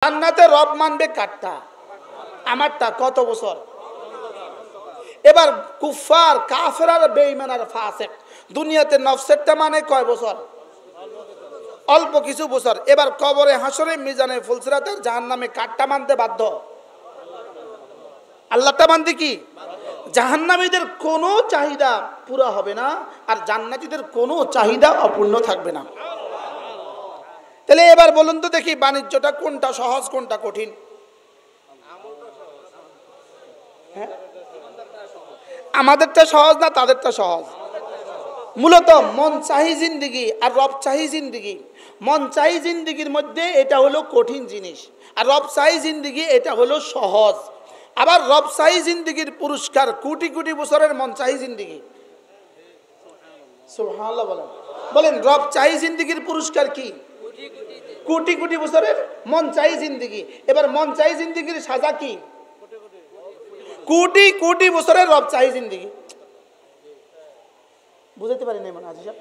জান্নাতে রব মানবে কারটা? আমারটা। কত বছর? এবার কুফার কাফের আর বেঈমান আর ফাসিক দুনিয়াতে নফসেরটা মানে কয় বছর? অল্প কিছু বছর। এবার কবরে, হাসরে, মিজানে, ফুলসিরাতে, জাহান্নামে কারটা মানতে বাধ্য? আল্লাহটা মানতে কি? জাহান্নামীদের কোনো চাহিদা পুরা হবে না, আর জান্নাতীদের কোনো চাহিদা অপূর্ণ থাকবে না। তাহলে এবার বলুন তো দেখি, বাণিজ্যটা কোনটা সহজ কোনটা কঠিন? হ্যাঁ, আমাদেরটা সহজ না তাদেরটা সহজ? মূলত মন চাহি জিন্দিগি আর রব চাহি জিন্দিগি। মন চাহি জিন্দিগির মধ্যে এটা হলো কঠিন জিনিস, আর রব চাহি জিন্দিগি এটা হলো সহজ। আবার রব চাহি জিন্দিগির পুরস্কার কোটি কোটি বছরের মন চাহি জিন্দিগি। সুবহানাল্লাহ বলেন। বলেন, রব চাহি জিন্দিগির পুরস্কার কি? কোটি কোটি বছরের মন চাহি জিন্দিগি। এবার মন চাহি জিন্দিগির সাজা কি? কোটি কোটি বছরের রব চাহি জিন্দিগি। বুঝতে পারি না মনে আছে সব?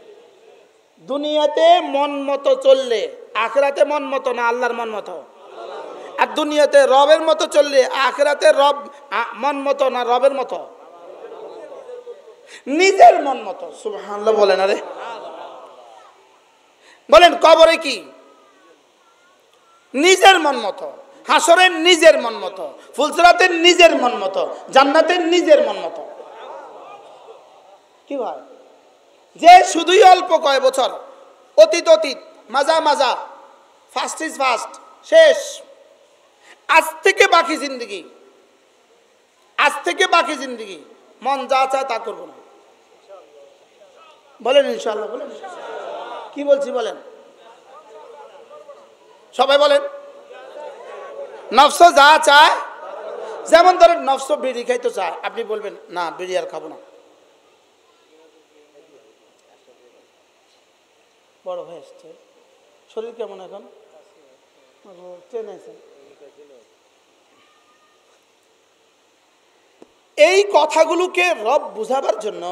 দুনিয়াতে মন মতো চললে আখিরাতে মন মতো না আল্লাহর মন মতো? আর দুনিয়াতে রবের মতো চললে আখিরাতে রব মন মতো না রবের মতো? নিজের মন মতো। সুবহানাল্লাহ বলেন। আরে বলেন, কবরে কি? নিজের মন মতো। হাসরের নিজের মন মতো। ফুলসিরাতের নিজের মন মতো। জান্নাতের নিজের মন মতো। কি ভাই? যে শুধুই অল্প কয় বছর, অতীত অতীত, মাজা মাজা, ফার্স্ট ইজ ফার্স্ট, শেষ। আজ থেকে বাকি জিন্দগি, আজ থেকে বাকি জিন্দগি মন যা চায় তা করবো না। বলেন ইনশাআল্লাহ। বলেন কি বলছি বলেন, সবাই বলেন। নফস যা চায়, যেমন ধরেন নফস বিড়ি খাইতে চায়, আপনি বলবেন না বিড়ি আর খাবো না। বড় হয়ে আসছে, শরীর কেমন এখন? এই কথাগুলোকে রব বুঝাবার জন্য,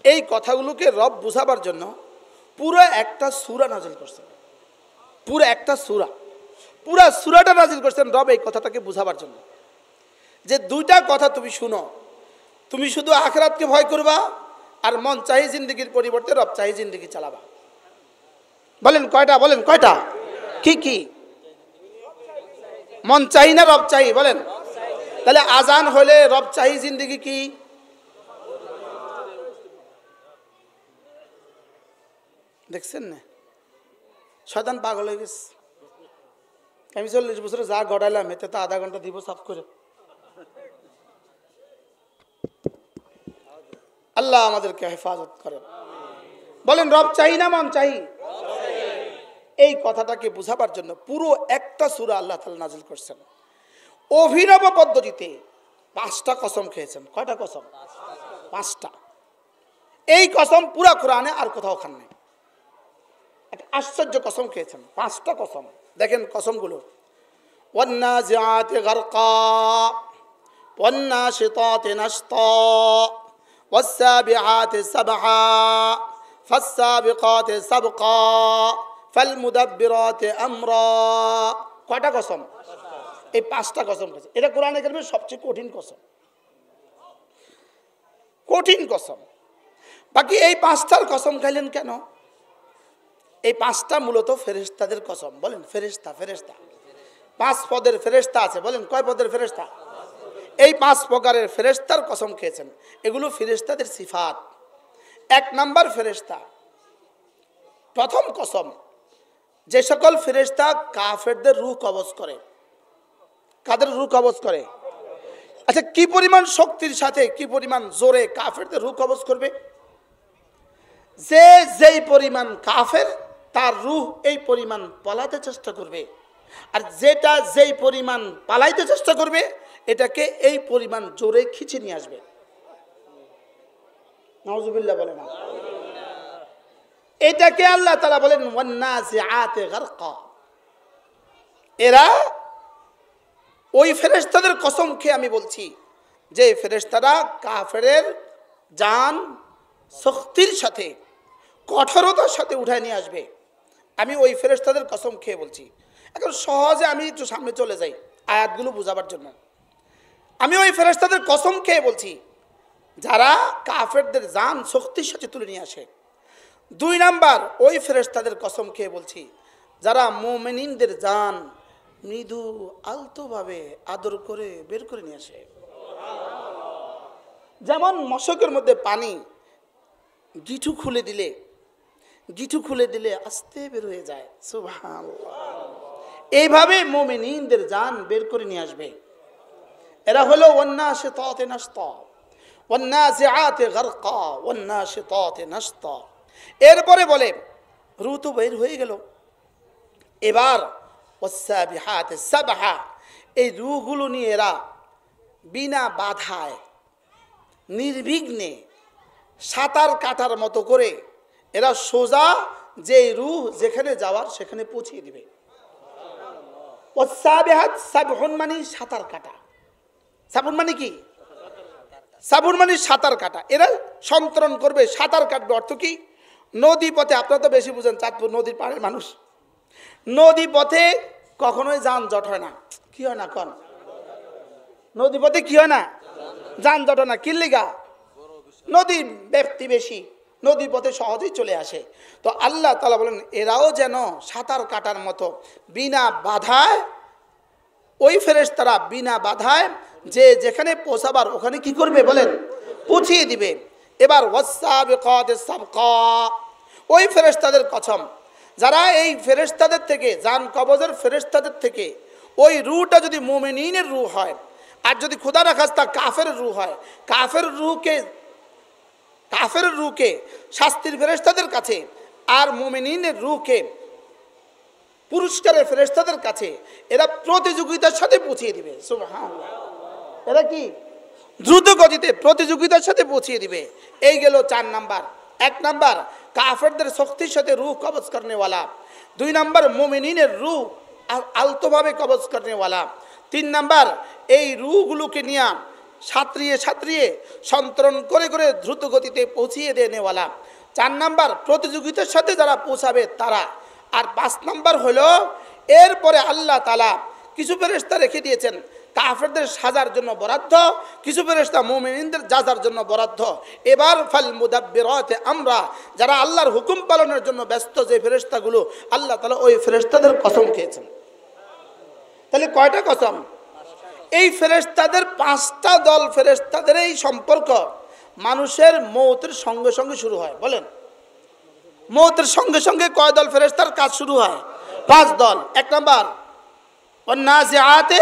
এই কথাগুলোকে রব বুঝাবার জন্য পুরো একটা সূরা নাজিল করছেন। পুরো একটা সূরা, পুরা সূরাটা নাজিল করছেন রব এই কথাটাকে বুঝাবার জন্য। যে দুইটা কথা তুমি শুনো, তুমি শুধু আখিরাতকে ভয় করবা, আর মন চাহি জিন্দগির পরিবর্তে রব চাহি জিন্দগি চালাবা। বলেন কয়টা? বলেন কয়টা? কি কি? মন চাহি না রব চাহি? বলেন। তাহলে আজান হলে রব চাহি জিন্দগি কি? দেখছেন না? শয়তান পাগল হয়ে গেছে। আমি 40 বছরে যা গড়াইলাম এতে তো আধা ঘন্টা দিব সাফ করে। আল্লাহ আমাদেরকে হেফাজত করেন। বলেন, রব চাই না মন চাই? এই কথাটাকে বুঝাবার জন্য পুরো একটা সূরা আল্লাহ তাআলা নাজিল করছেন। অভিনব পদ্ধতিতে 5টা কসম খেয়েছেন। কয়টা কসম? 5টা। এই কসম পুরা কোরআনে আর কোথাও খান নাই। একটা আশ্চর্য কসম খেয়েছেন, 5টা কসম। দেখেন কসমগুলো। ওয়ান্নাজিআতি গারকা, ওয়ান্নাশিতাতি নাশতা, ওয়াসসাবিআতি সাবহা, ফাসসাবিকাতি সাবকা, ফালমুদাব্বিরাতি আমরা। কয়টা কসম? এই 5টা কসম খেয়েছে। এটা কোরআনে কারিমের সবচেয়ে কঠিন কসম, কঠিন কসম। বাকি এই 5টার কসম খাইলেন কেন? এই 5টা মূলত ফেরেশতাদের কসম। বলেন ফেরেশতা। ফেরেশতা 5 পদের ফেরেশতা আছে। বলেন কয় পদের ফেরেশতা? এই 5 প্রকারের ফেরেশতার কসম খেয়েছেন। এগুলো ফেরেশতাদের সিফাত। 1 নাম্বার ফেরেশতা, প্রথম কসম, যে সকল ফেরেশতা কাফেরদের রূহ কবজ করে। কাদের রূহ কবজ করে? আচ্ছা, কি পরিমাণ শক্তির সাথে, কি পরিমাণ জোরে কাফেরদের রূহ কবজ করবে? যে যেই পরিমাণ কাফের, তার রূহ এই পরিমাণ পালাতে চেষ্টা করবে, আর যেটা যেই পরিমাণ পালাইতে চেষ্টা করবে এটাকে এই পরিমাণ জোরে খিচে নিয়ে আসবে। নাউজুবিল্লাহ বলেন। এটাকে আল্লাহ তাআলা বলেন ওয়ান্নাজিআতি গারকা। এরা ওই ফেরেশতাদের কসম খেয়ে আমি বলছি যে ফেরেশতারা কাফেরের জান শক্তির সাথে, কঠোরতার সাথে উঠায় নিয়ে আসবে। আমি ওই ফেরেশতাদের কসম খেয়ে বলছি। এখন সহজে আমি একটু সামনে চলে যাই আয়াতগুলো বোঝাবার জন্য। আমি ওই ফেরেশতাদের কসম খেয়ে বলছি যারা কাফেরদের জান শক্তির সাথে তুলে নিয়ে আসে। 2 নাম্বার, ওই ফেরেশতাদের কসম খেয়ে বলছি যারা মুমিনদের জান মৃদু আলতোভাবে আদর করে বের করে নিয়ে আসে। যেমন মশকের মধ্যে পানি গিঠু খুলে দিলে আস্তে বের হয়ে যায়, সুবহানাল্লাহ। এইভাবে মুমিনদের জান বের করে নিয়ে আসবে। এরা হলো ওয়ান্নাশিতাতে নাশতা ওয়ান্নাজিআতে গারকা ওয়ান্নাশিতাতে নাশতা। এরপরে বলে রু তো বের হয়ে গেল, এবার ওয়াসসাবিহাতে সাবহা, এই রুগুলো নিয়ে এরা বিনা বাধায় নির্বিঘ্নে সাঁতার কাটার মতো করে এরা সোজা যে রুহ যেখানে যাওয়ার সেখানে পৌঁছিয়ে দিবে। ওয়াসসাবিহাত সাবহুন মানে সাঁতার কাটা। সাবুন মানে কি? সাবুন মানে সাঁতার কাটা। এরা সন্তরণ করবে, সাঁতার কাটবে। অর্থ কি? নদী পথে, আপনারা তো বেশি বুঝেন, চাঁদপুর নদীর পাড়ের মানুষ। নদী পথে কখনোই যানজট হয় না। কি হয় না? কোন নদী পথে কি হয় না? যানজট হয় না। কি লিগা? নদীর ব্যাপ্তি বেশি, নদী পথে সহজেই চলে আসে। তো আল্লাহ তাআলা বলেন এরাও যেন সাঁতার কাটার মতো বিনা বাধায়, ওই ফেরেশতারা বিনা বাধায় যে যেখানে পৌঁছাবার ওখানে কি করবে বলেন? পৌঁছিয়ে দিবে। এবার ওয়াসসাবিকাতে সাবকা, ওই ফেরেশতাদের কসম যারা এই ফেরেশতাদের থেকে, জান কবজের ফেরেশতাদের থেকে ওই রূহটা যদি মুমিনের রূহ হয়, আর যদি খোদা না খাস্তা কাফের রূহ হয়, কাফের রূহকে শাস্তির ফেরেশতাদের কাছে আর মুমিনের রূহকে পুরস্কারের ফেরেশতাদের কাছে এরা প্রতিযোগিতার সাথে পৌঁছিয়ে দিবে। সুবহানাল্লাহ। এরা কি দ্রুত গতিতে প্রতিযোগিতার সাথে পৌঁছিয়ে দিবে। এই গেল 4 নাম্বার। 1 নাম্বার কাফেরদের শক্তির সাথে রূহ কবজ করনেওয়ালা। 2 নাম্বার মুমিনের রূহ আলতোভাবে কবজ করনেওয়ালা। 3 নাম্বার এই রূহগুলোকে নিয়ে সাঁতরিয়ে সন্তরণ করে করে দ্রুত গতিতে পৌঁছিয়ে দেনেওয়ালা। 4 নাম্বার প্রতিযোগিতার সাথে যারা পৌঁছাবে তারা। আর 5 নাম্বার হলো এরপরে আল্লাহ তাআলা কিছু ফেরেশতা রেখে দিয়েছেন কাফেরদের সাজার জন্য বরাদ্দ, কিছু ফেরেশতা মুমিনদের জাজার জন্য বরাদ্দ। এবার ফাল মুদাব্বিরাতে আমরা, যারা আল্লাহর হুকুম পালনের জন্য ব্যস্ত যে ফেরেশতাগুলো, আল্লাহ তাআলা ওই ফেরেশতাদের কসম খেয়েছেন। তাহলে কয়টা কসম? এই ফেরেশতাদের 5টা দল ফেরেশতাদের এই সম্পর্ক মানুষের মৌতের সঙ্গে সঙ্গে শুরু হয়। বলেন মৌতের সঙ্গে সঙ্গে কয় দল ফেরেশতার কাজ শুরু হয়? 5 দল। 1 নাম্বার ওয়ান্নাজিআতে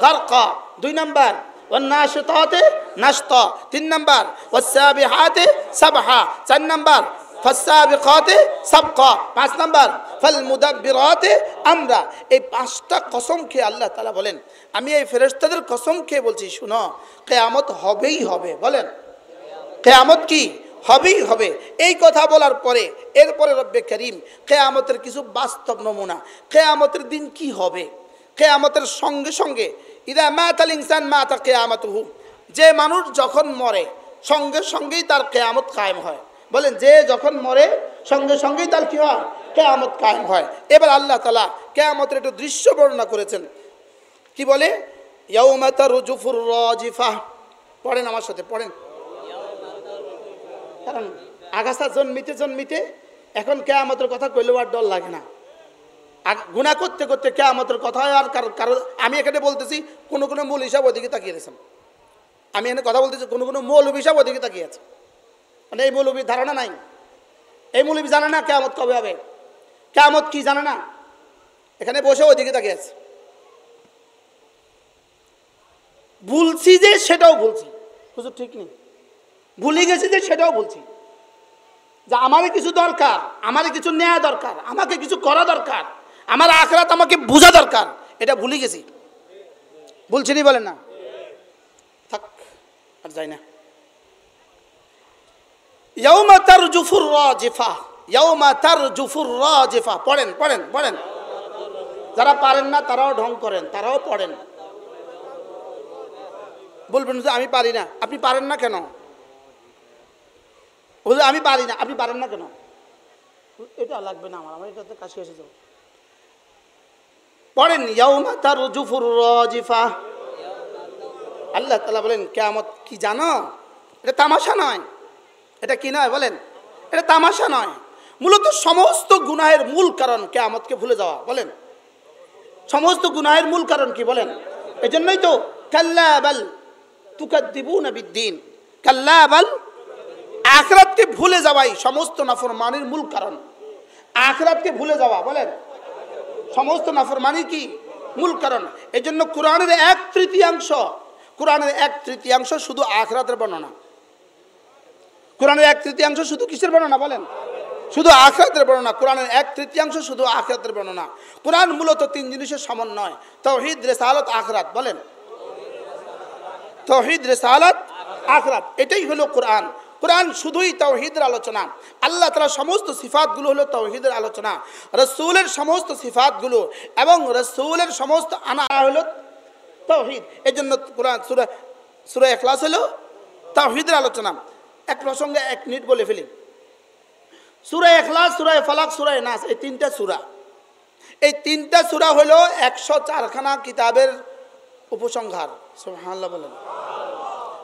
গারকা, 2 নাম্বার ওয়ান্নাশিতাতে নাশতা, 3 নাম্বার ওয়াসসাবিহাতে সাবহা, 4 নাম্বার ফাসসাবিকাতে সাবকা, 5 নাম্বার ফাল মুদাব্বিরাতে আমরা। এই 5টা কসম খেয়ে আল্লাহ তাআলা বলেন আমি এই ফেরেশতাদের কসম খেয়ে বলছি শুনো, কিয়ামত হবেই হবে। বলেন কিয়ামত কি? হবেই হবে। এই কথা বলার পরে এরপরে রব্বে করিম কিয়ামতের কিছু বাস্তব নমুনা, কিয়ামতের দিন কি হবে, কিয়ামতের সঙ্গে সঙ্গে ইদা মাতাল ইনসান মাতা কিয়ামাতুহু, যে মানুষ যখন মরে সঙ্গে সঙ্গেই তার কিয়ামত কায়েম হয়। বলেন যে যখন মরে সঙ্গে সঙ্গেই তার কি হয়? কিয়ামত কায়েম হয়। এবার আল্লাহ তাআলা কিয়ামতের একটু দৃশ্য বর্ণনা করেছেন। কি বলে? ইয়াউমা তারজুফুর রাজিফা। পড়েন আমার সাথে, পড়েন। কারণ আগাছা জন্মিতে এখন কিয়ামতের কথা কইলেও আর ডর লাগে না। গুনাহ করতে করতে কিয়ামতের কথা আর কারণ আমি এখানে বলতেছি, কোনো মৌলবী সাহেব ওদিকে তাকিয়ে দিয়েছেন। আমি এখানে কথা বলতেছি, কোনো মৌলবী সাহেব ওদিকে তাকিয়ে আছে। মানে এই মৌলবীর ধারণা নাই, এই মৌলবী জানে না কিয়ামত কবে হবে, কিয়ামত কি জানে না, এখানে বসে ওইদিকে তাকিয়ে আছে। ভুলছি যে সেটাও বলছি, হুজুর ঠিক নেই, ভুলে গেছি যে সেটাও বলছি, যে আমার কিছু দরকার, আমার কিছু নেওয়া দরকার, আমাকে কিছু করা দরকার, আমার আখিরাত আমাকে বোঝা দরকার, এটা ভুলে গেছি। বলছি নি? বলেন না, থাক আর যাই না। ইয়াউমা তারজুফুর রাজিফা, ইয়াউমা তারজুফুর রাজিফা। পড়েন পড়েন পড়েন। যারা পারেন না তারাও ঢং করেন, তারাও পড়েন। বলবেন যে আমি পারি না। আপনি পারেন না কেন? বলবে আমি পারি না। আপনি পারেন না কেন? এটা লাগবে না আমার, এটাতে কাশি এসে যাবে। পড়েন ইয়াউমা তারজুফুর রাজিফা। আল্লাহ তাআলা বলেন কিয়ামত কি জানো? এটা তামাশা নয়। এটা কি নয় বলেন? এটা তামাশা নয়। মূলত সমস্ত গুনাহের মূল কারণ কিয়ামতকে ভুলে যাওয়া। বলেন সমস্ত গুনাহের মূল কারণ কি বলেন? এজন্যই তো কাল্লা বাল তুকাদ্দিবুনা বিদ্দিন, কাল্লা বাল, আখিরাতকে ভুলে যাওয়াই সমস্ত নাফরমানির মূল কারণ। আখিরাতকে ভুলে যাওয়া বলেন সমস্ত নাফরমানির কি মূল কারণ। এজন্য কোরআনের 1/3 শুধু আখিরাতের বর্ণনা। কোরআনের 1/3 শুধু কিসের বর্ণনা বলেন? শুধু আখিরাতের বর্ণনা। কোরআনের 1/3 শুধু আখিরাতের বর্ণনা। কোরআন মূলত 3 জিনিসের সমন্বয়, তাওহীদ, রিসালাত, আখিরাত। বলেন তাওহীদ, রিসালাত, আখিরাত, এটাই হলো কোরআন। কোরআন শুধুই তাওহীদের আলোচনা। আল্লাহ তাআলার সমস্ত সিফাতগুলো হলো তাওহীদের আলোচনা। রাসূলের সমস্ত সিফাতগুলো এবং রাসূলের সমস্ত আনা হলো তাওহীদ। এজন্য কোরআন সূরা ইখলাস হলো তাওহীদের আলোচনা। এক প্রসঙ্গে 1 মিনিট বলে ফেলি। সূরা ইখলাস, সূরা ফালাক, সূরা নাস, এই 3টা সূরা, এই 3টা সূরা হলো 104খানা কিতাবের উপসংহার। সুবহানাল্লাহ বলেন।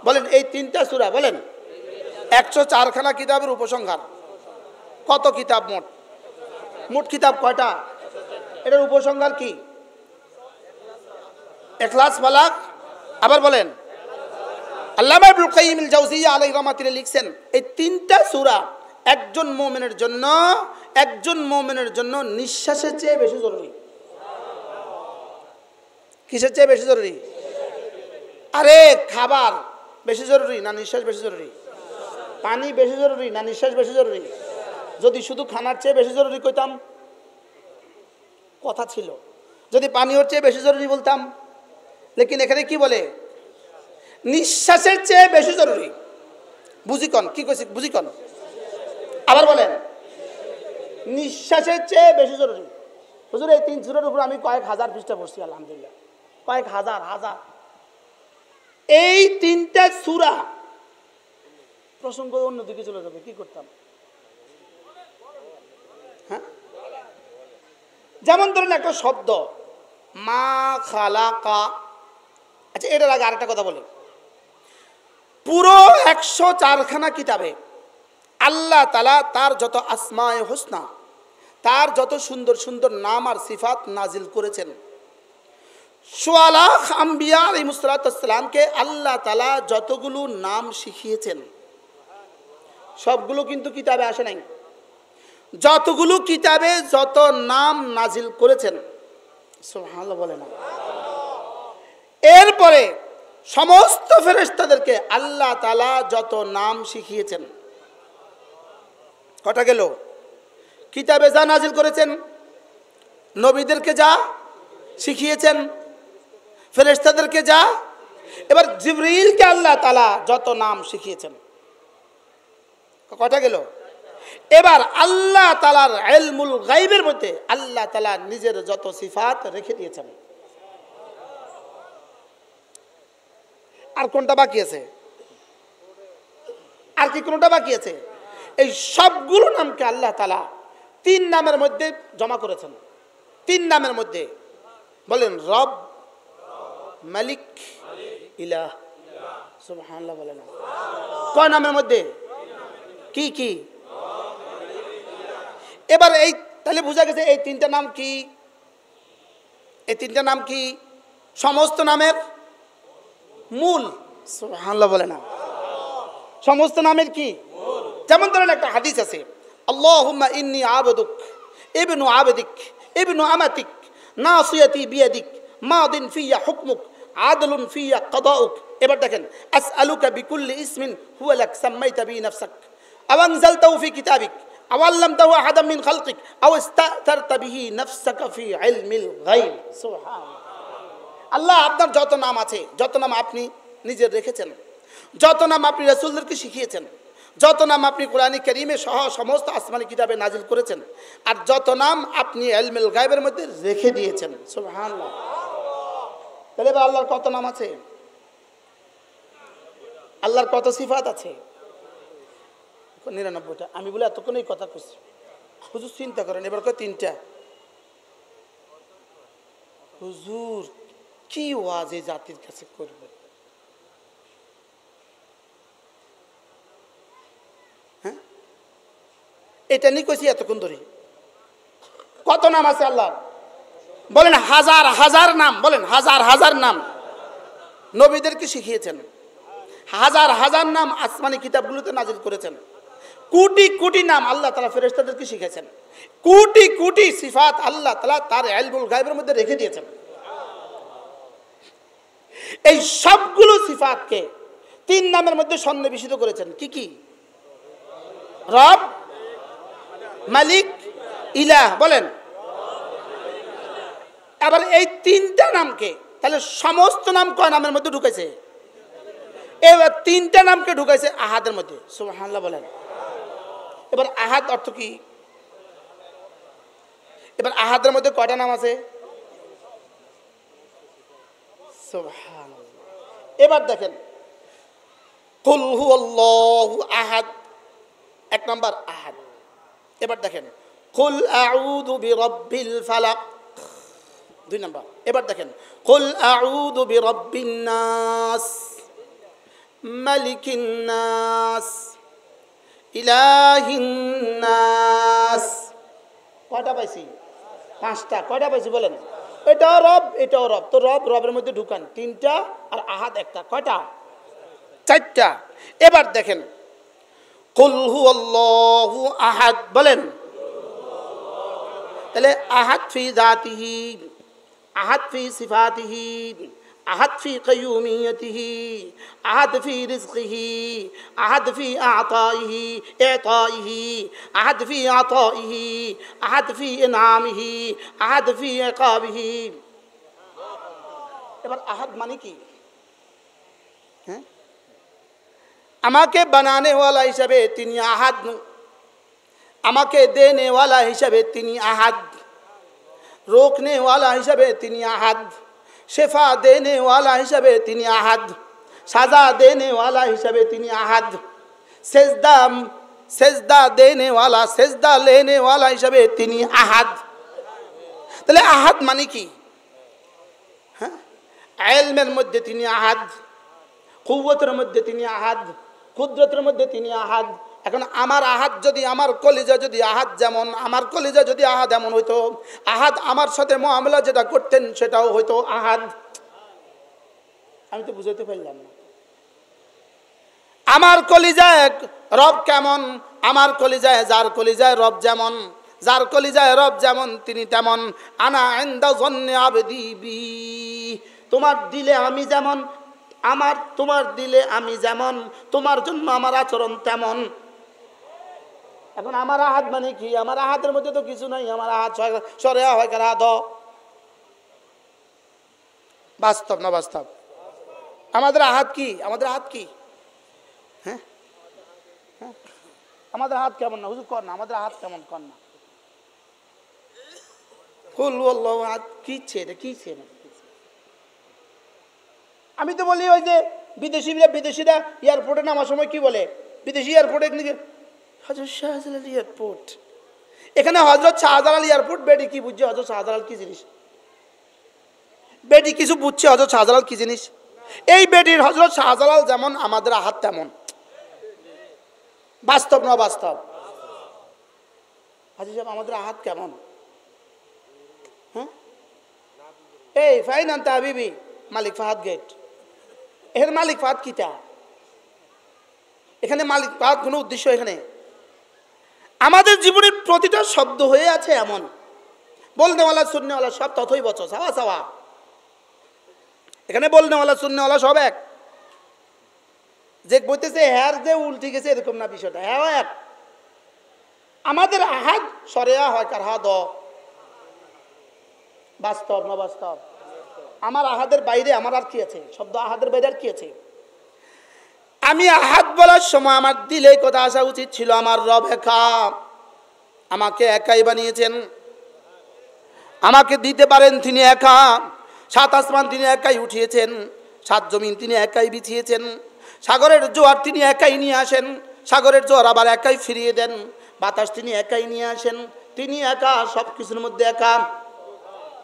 বলেন এই 3টা সূরা বলেন 104খানা কিতাবের উপসংহার। কত কিতাব মোট? মোট কিতাব কয়টা? এটার উপসংহার কি? ইখলাস, ফালাক, আবার বলেন। আল্লামা ইবনুল কাইয়িম আল জাওজিয়্যা আলাইহি রাহমাতুল্লাহ লিখছেন এই 3টা সূরা একজন মুমিনের জন্য নিঃশ্বাসের চেয়ে বেশি জরুরি। কিসের চেয়ে বেশি জরুরি? আরে খাবার বেশি জরুরি না নিঃশ্বাস বেশি জরুরি? পানি বেশি জরুরি না নিঃশ্বাস বেশি জরুরি? যদি শুধু খানার চেয়ে বেশি জরুরি কইতাম কথা ছিল, যদি পানির চেয়ে বেশি জরুরি বলতাম। লেকিন এখানে কি বলে? নিঃশ্বাসের চেয়ে বেশি জরুরি। বুঝিকন কি কইছি? বুঝিকন আবার বলেন নিঃশ্বাসের চেয়ে বেশি জরুরি। হুজুর এই 3 সূরার উপর আমি কয়েক হাজার পৃষ্ঠা পড়ছি, আলহামদুলিল্লাহ, কয়েক হাজার। এই 3টা সূরা প্রসঙ্গ অন্যদিকে চলে যাবে, কি করতাম? হ্যাঁ, যেমন ধরেন একটা শব্দ মা খালাকা। আচ্ছা, এটার আগে আরেকটা কথা বলি। পুরো 104খানা কিতাবে আল্লাহ তাআলা তার যত আসমায়ে হুসনা, তার যত সুন্দর সুন্দর নাম আর সিফাত নাজিল করেছেন, সোয়া লাখ আম্বিয়া আলাইহিস সালামকে আল্লাহ তাআলা যতগুলো নাম শিখিয়েছেন সবগুলো কিন্তু কিতাবে আসে নাই। যতগুলো কিতাবে যত নাম নাজিল করেছেন, সুবহানাল্লাহ বলেন, এরপরে সমস্ত ফেরেশতাদেরকে আল্লাহ তাআলা যত নাম শিখিয়েছেন, কটা গেল? কিতাবে যা নাজিল করেছেন, নবীদেরকে যা শিখিয়েছেন, ফেরেশতাদেরকে যা, এবার জিবরিলকে আল্লাহ তাআলা যত নাম শিখিয়েছেন, কটা গেল? এবার আল্লাহ তাআলার ইলমুল গায়বের মধ্যে আল্লাহ তাআলা নিজের যত সিফাত রেখে দিয়েছেন। আর কোনটা বাকি আছে? আর কি কোনটা বাকি আছে? এই সবগুলো নামকে আল্লাহ তাআলা 3 নামের মধ্যে জমা করেছেন। 3 নামের মধ্যে বলেন রব, মালিক, ইলাহ। সুবহানাল্লাহ বলেন। কয় নামের মধ্যে? কি কি? এবার এই তাহলে বোঝা গেছে এই 3টা নাম কি? এই 3টা নাম কি? সমস্ত নামের মূল। সুবহানাল্লাহ বলেন। সমস্ত নামের কি? যেমন ধরেন একটা হাদিস আছে, আল্লাহুম্মা ইন্নী আবদুক ইবনু আবদিক ইবনু আমাতিক নাসিয়াতি বিয়াদিক মাদিন ফিয়া হুকমুক আদলুন ফিয়া কাদাউক। এবার দেখেন, আসআলুকা বিকুল্লি ইসমিন হুয়া লাক সাম্মাইতা বি নাফসাক আও আনজালতাহু ফি কিতাবিক আও আল্লামতাহু আহাদাম মিন খালকিক আও ইস্তা'থারতা বিহি নাফসাকা ফি ইলমিল গায়ব। সুবহানাল্লাহ। আল্লাহ আপনার যত নাম আছে, যত নাম আপনি নিজে রেখেছেন, যত নাম আপনি রাসূলদেরকে শিখিয়েছেন, যত নাম আপনি কোরআনে কারীমে সহ সমস্ত আসমানি কিতাবে নাজিল করেছেন, আর যত নাম আপনি ইলমুল গায়বের মধ্যে রেখে দিয়েছেন। সুবহানাল্লাহ। তাহলে এবার আল্লাহর কত নাম আছে? আল্লাহর কত সিফাত আছে? 99টা। আমি বলে এতক্ষণ এই কথা কইছি, হুজুর চিন্তা করেন, এবার কয় 3টা। হুজুর কি ওয়াজ এই জাতির কাছে করবে? হ্যাঁ, এটা নিয়ে কইছি এতক্ষণ ধরে। কত নাম আছে আল্লাহ? বলেন হাজার হাজার নাম, বলেন হাজার হাজার নাম নবীদেরকে শিখিয়েছেন। হাজার হাজার নাম আসমানি কিতাবগুলোতে নাজিল করেছেন। কোটি কোটি নাম আল্লাহ তাআলা ফেরেশতাদেরকে শিখেছেন। কোটি কোটি সিফাত আল্লাহ তাআলা তার ইলমুল গায়বের মধ্যে রেখে দিয়েছেন। এই সবগুলো সিফাতকে তিন নামের মধ্যে সন্নিবেশিত করেছেন। কি কি? রব, মালিক, ইলাহ। বলেন এবার এই তিনটা নামকে তাহলে সমস্ত নাম কয় নামের মধ্যে ঢুকাইছে? এবার তিনটা নামকে ঢুকাইছে আহাদের মধ্যে। সুবহানাল্লাহ বলেন। এবার আহাদ অর্থ কি? এবার আহাদের মধ্যে কয়টা নাম আছে? সুবহানাল্লাহ। এবার দেখেন কুল হুয়াল্লাহু আহাদ, এক নাম্বার আহাদ। এবার দেখেন কুল আউযু বিরাব্বিল ফালাক, দুই নাম্বার। এবার দেখেন কুল আউযু বিরাব্বিন নাস, মালিকিন নাস, ইলাহিন নাস। কয়টা পাইছি? পাঁচটা। কয়টা পাইছি বলেন? এটাও রব, এটাও রব। তো রব রবের মধ্যে ঢুকান তিনটা, আর আহাদ একটা। কয়টা? চারটা। এবার দেখেন কুল হুয়াল্লাহু আহাদ, বলেন। তাহলে আহাদ ফি যাতিহি, আহাদ ফি সিফাতিহি, আহাদ ফি কাইয়ুমিয়তিহি, আহাদ ফি রিজকিহি, আহাদ ফি আতাইহি ইতাইহি, আহাদ ফি আতাইহি, আহাদ ফি ইনআমিহি, আহাদ ফি ইকাবিহি। এবার আহাদ মানে কি? হ্যাঁ, আমাকে বানানে ওয়ালা হিসাবে তিনি আহাদ, আমাকে দেনে ওয়ালা হিসাবে তিনি আহাদ, रोकने वाला हिसाबे तिनी आहद, शेफा देने वाला हिसाबे तिनी आहद, सजा देने वाला हिसाबे तिनी आहद, सेजदा सेजदा देने वाला सेजदा लेने वाला हिसाबे तिनी आहद। তাহলে আহাদ মানে কি? হ্যাঁ, ইলমের মধ্যে তিনি আহাদ, কুওয়াতের মধ্যে তিনি আহাদ, কুদরতের মধ্যে তিনি আহাদ। এখন আমার আহাদ যদি, আমার কলিজা যদি আহাদ যেমন, আমার কলিজা যদি আহাদ এমন হইতো, আহাদ আমার সাথে মুআমালা যেটা করতেন সেটাও হইতো আহাদ। আমি তো বুঝাইতে পারলাম না। আমার কলিজায় রব কেমন, আমার কলিজায় যার কলিজায় রব যেমন, যার কলিজায় রব যেমন তিনি তেমন। আনা ইনদা যন্নি আবদি বি, তোমার দিলে আমি যেমন, আমার তোমার দিলে আমি যেমন, তোমার জন্য আমার আচরণ তেমন। এখন আমার আহাদ মানে কি? আমার আহাদের মধ্যে তো কিছু নাই। আমার আহাদ সরেয়া হয় কার আহাদ? বাস্তব না বাস্তব? আমাদের আহাদ কি? আমাদের আহাদ কি? হ্যাঁ, আমাদের হাত কেমন না হুজুর? কর না, আমাদের হাত কেমন? কর না। কুল হুয়াল্লাহু আহাদ কিছে এটা? কিছে না? আমি তো বলি ওই যে বিদেশিরা এয়ারপোর্টে নামার সময় কি বলে? বিদেশি এয়ারপোর্টে হযরত শাহজালাল এয়ারপোর্ট, এখানে হযরত শাহজালাল এয়ারপোর্ট। বেডি কি বুঝছে হযরত শাহজালাল কি জিনিস? বেডি কিছু বুঝছে হযরত শাহজালাল কি জিনিস? এই বেডির হযরত শাহজালাল যেমন আমাদের আহাদ তেমন। বাস্তব না বাস্তব? হাজী সাহেব আমাদের আহাদ কেমন? হ্যাঁ, এই ফাইন আনতা হাবিবি মালিক ফাহাদ গেট। এর মালিক ফাহাদ কিটা? এখানে মালিক ফাহাদ কোনো উদ্দেশ্য? এখানে আমাদের জীবনের প্রতিটা শব্দ হয়ে আছে এমন, বলনেওয়ালা শুননেওয়ালা সব তথই বচ, সাওয়া সাওয়া। এখানে বলনেওয়ালা শুননেওয়ালা সব এক। যে বলতেছে হ্যার যে উল্টি গেছে এরকম না বিষয়টা, হ্যাঁ এক। আমাদের আহাদ সরেয়া হয় কার হাদ? বাস্তব না বাস্তব? আমার আহাদের বাইরে আমার আর কি আছে? শব্দ আহাদের বাইরে আর কি আছে? আমি আহাদ বলার সময় আমার দিলে কথা আসা উচিত ছিল আমার রব একা, আমাকে একাই বানিয়েছেন, আমাকে দিতে পারেন তিনি একা। সাত আসমান তিনি একাই উঠিয়েছেন, সাত জমিন তিনি একাই বিছিয়েছেন, সাগরের জোয়ার তিনি একাই নিয়ে আসেন, সাগরের জোয়ার আবার একাই ফিরিয়ে দেন, বাতাস তিনি একাই নিয়ে আসেন। তিনি একা, সব কিছুর মধ্যে একা।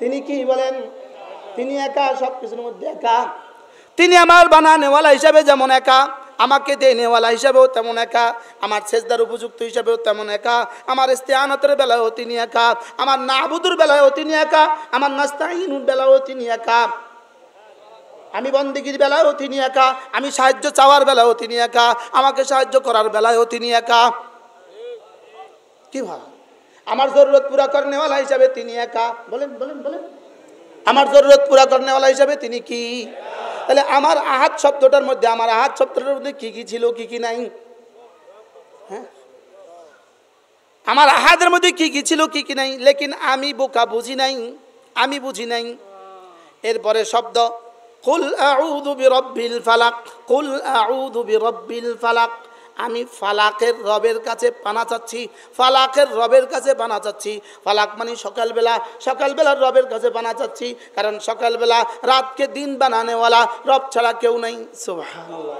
তিনি কি বলেন? তিনি একা, সব কিছুর মধ্যে একা। তিনি আমার বানানেওয়ালা হিসাবে যেমন একা, আমাকে দেনেওয়ালা হিসাবেও তেমন একা, আমার সেজদার উপযুক্ত হিসাবেও তেমন একা, আমার ইস্তিআনাতের বেলায়ও তিনি একা, আমার নাবুদুর বেলায়ও তিনি একা, আমার নাস্তাইনুর বেলায়ও তিনি একা, আমি বন্দেগীর বেলায়ও তিনি একা, আমি সাহায্য চাওয়ার বেলায়ও তিনি একা, আমাকে সাহায্য করার বেলায়ও তিনি একা। কি ভাই, আমার জরুরত পুরা করনেওয়ালা হিসাবে তিনি একা। বলেন বলেন বলেন, আমার জরুরত পুরা করনেওয়ালা হিসাবে তিনি কি? তাহলে আমার আহাদ শব্দটার মধ্যে, আমার আহাদ শব্দটার মধ্যে কি কি ছিল, কি কি নাই? হ্যাঁ, আমার আহাদের মধ্যে কি কি ছিল, কি কি নাই? লেকিন আমি বোকা, বুঝি নাই, আমি বুঝি নাই। এরপরে শব্দ কুল আউযু বিরাব্বিল ফালাক, কুল আউযু বিরাব্বিল ফালাক, আমি ফালাকের রবের কাছে পানা চাচ্ছি, ফালাকের রবের কাছে পানা চাচ্ছি। ফালাক মানে সকালবেলা, সকালবেলার রবের কাছে পানা চাচ্ছি, কারণ সকালবেলা রাতকে দিন বানানেওয়ালা রব ছাড়া কেউ নাই। সুবহানাল্লাহ,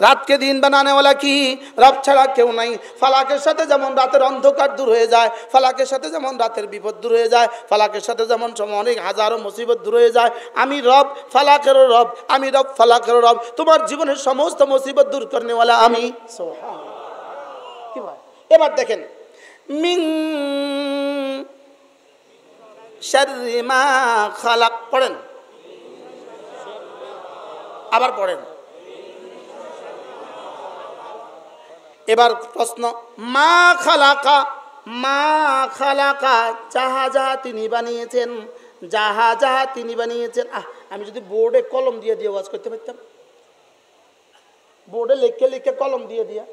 রাতকে দিন বানানেওয়ালা কি? রব ছাড়া কেউ নাই। ফালাকের সাথে যেমন রাতের অন্ধকার দূর হয়ে যায়, ফালাকের সাথে যেমন রাতের বিপদ দূর হয়ে যায়, ফালাকের সাথে যেমন অনেক হাজারো মুসিবত দূর হয়ে যায়, আমি রব ফালাকেরও রব, আমি রব ফালাকেরও রব। তোমার জীবনের সমস্ত মুসিবত দূর করনেওয়ালা আমি। কি ভাই, এবার দেখেন, মিন শাররি মা খালাক পড়েন, আবার পড়েন। এবার প্রশ্ন, মা খালাকা, মা খালাকা, যাহা যাহা তিনি বানিয়েছেন, যাহা যাহা তিনি বানিয়েছেন। আমি যদি বোর্ডে কলম দিয়ে দিয়ে ওয়াজ করতে পারতাম, বোর্ডে লিখে লিখে কলম দিয়ে দিয়া,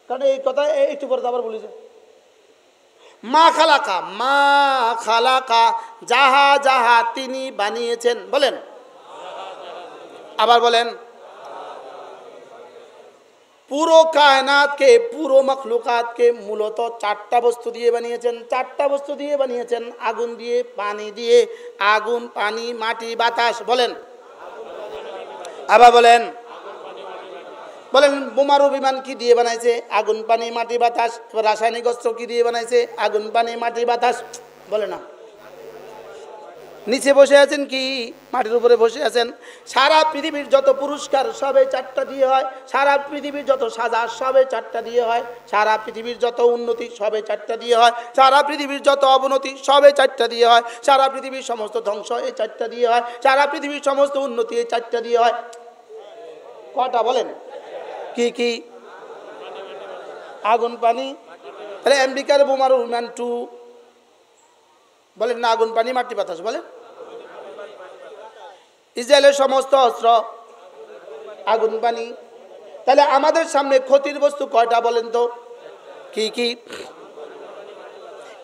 কারণ এই কথা একটু পরে আবার বলি যে মা খালাকা, মা খালাকা, যাহা যাহা তিনি বানিয়েছেন। বলেন, আবার বলেন। পুরো কায়নাতকে, পুরো মখলুকাতকে মূলত চারটা বস্তু দিয়ে বানিয়েছেন, চারটা বস্তু দিয়ে বানিয়েছেন। আগুন দিয়ে, পানি দিয়ে, আগুন, পানি, মাটি, বাতাস। বলেন, আবার বলেন, বলেন। বোমারু বিমান কি দিয়ে বানাইছে? আগুন, পানি, মাটি, বাতাস। রাসায়নিক অস্ত্র কি দিয়ে বানাইছে? আগুন, পানি, মাটি, বাতাস। বলে না, নিচে বসে আছেন কি মাটির উপরে বসে আছেন? সারা পৃথিবীর যত পুরস্কার সবে চারটা দিয়ে হয়, সারা পৃথিবীর যত সাজা সবে চারটা দিয়ে হয়, সারা পৃথিবীর যত উন্নতি সবে চারটা দিয়ে হয়, সারা পৃথিবীর যত অবনতি সবে চারটা দিয়ে হয়, সারা পৃথিবীর সমস্ত ধ্বংস এই চারটা দিয়ে হয়, সারা পৃথিবীর সমস্ত উন্নতি এই চারটা দিয়ে হয়। কটা বলেন? কি কি? আগুন, পানি। তাহলে আমেরিকার বোমারু বিমান 2 বলেন না, আগুন, পানি, মাটি, বাতাস। বলেন, ইসরায়েলের সমস্ত অস্ত্র আগুন, পানি। তাহলে আমাদের সামনে ক্ষতির বস্তু কয়টা বলেন তো? কি কি?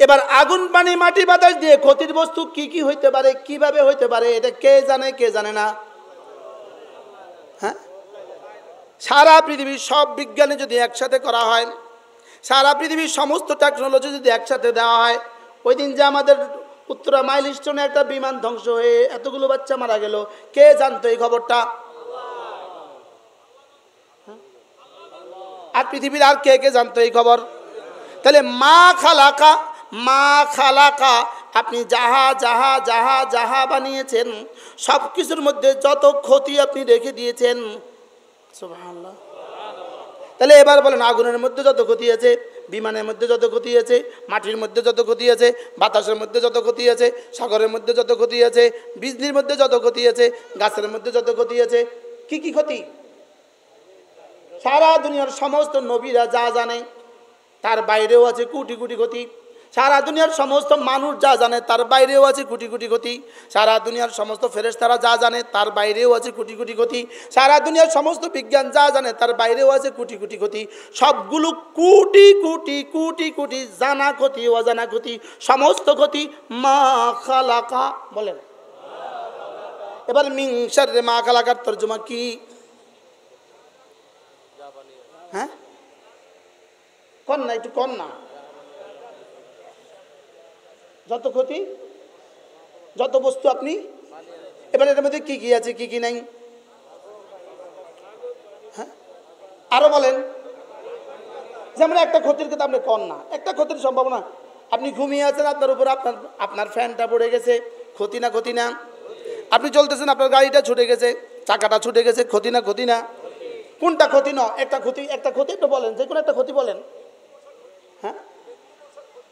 এবার আগুন, পানি, মাটি, বাতাস দিয়ে ক্ষতির বস্তু কি কি হইতে পারে, কিভাবে হইতে পারে, এটা কে জানে, কে জানে না? হ্যাঁ, সারা পৃথিবীর সব বিজ্ঞানী যদি একসাথে করা হয়, সারা পৃথিবীর সমস্ত টেকনোলজি যদি একসাথে দেওয়া হয়, ওই দিন যে আমাদের উত্তরা মাইলস্টোনে একটা বিমান ধ্বংস হয়ে এতগুলো বাচ্চা মারা গেল, কে জানতো এই খবরটা? আর পৃথিবীর আর কে কে জানতো এই খবর? তাহলে মা খালাকা, মা খালাকা, আপনি যাহা যাহা যাহা যাহা বানিয়েছেন সব কিছুর মধ্যে যত ক্ষতি আপনি রেখে দিয়েছেন। সুবহানাল্লাহ। তাহলে এবার বলেন, আগুনের মধ্যে যত ক্ষতি আছে, বিমানের মধ্যে যত ক্ষতি আছে, মাটির মধ্যে যত ক্ষতি আছে, বাতাসের মধ্যে যত ক্ষতি আছে, সাগরের মধ্যে যত ক্ষতি আছে, বিজলির মধ্যে যত ক্ষতি আছে, গাছের মধ্যে যত ক্ষতি আছে, কি কি ক্ষতি? সারা দুনিয়ার সমস্ত নবীরা যা জানে তার বাইরেও আছে কোটি কোটি ক্ষতি। সারা দুনিয়ার সমস্ত মানুষ যা জানে তার বাইরেও আছে কোটি কোটি ক্ষতি। সারা দুনিয়ার সমস্ত ফেরেশতারা যা জানে তার বাইরেও আছে কোটি কোটি ক্ষতি। সারা দুনিয়ার সমস্ত বিজ্ঞান যা জানে তার বাইরেও আছে কোটি কোটি ক্ষতি। সবগুলো কোটি কোটি কোটি কোটি জানা ক্ষতি, অজানা ক্ষতি, সমস্ত ক্ষতি মা খালাকা। বলেন, এবার মিন শাররি মা খালাকার তরজমা কি? হ্যাঁ, কন না, একটু কন না। যত ক্ষতি, যত বস্তু আপনি, এবার এর মধ্যে কি কি আছে, কি কি নাই? হ্যাঁ, আরো বলেন। যেমন একটা ক্ষতির কথা আপনি কন না, একটা ক্ষতির সম্ভাবনা। আপনি ঘুমিয়ে আছেন, আপনার উপর আপনার ফ্যানটা পড়ে গেছে, ক্ষতি না ক্ষতি না? আপনি চলতেছেন, আপনার গাড়িটা ছুটে গেছে, চাকাটা ছুটে গেছে, ক্ষতি না ক্ষতি না? কোনটা ক্ষতি না? একটা ক্ষতি একটু বলেন, যে কোনো একটা ক্ষতি বলেন। হ্যাঁ,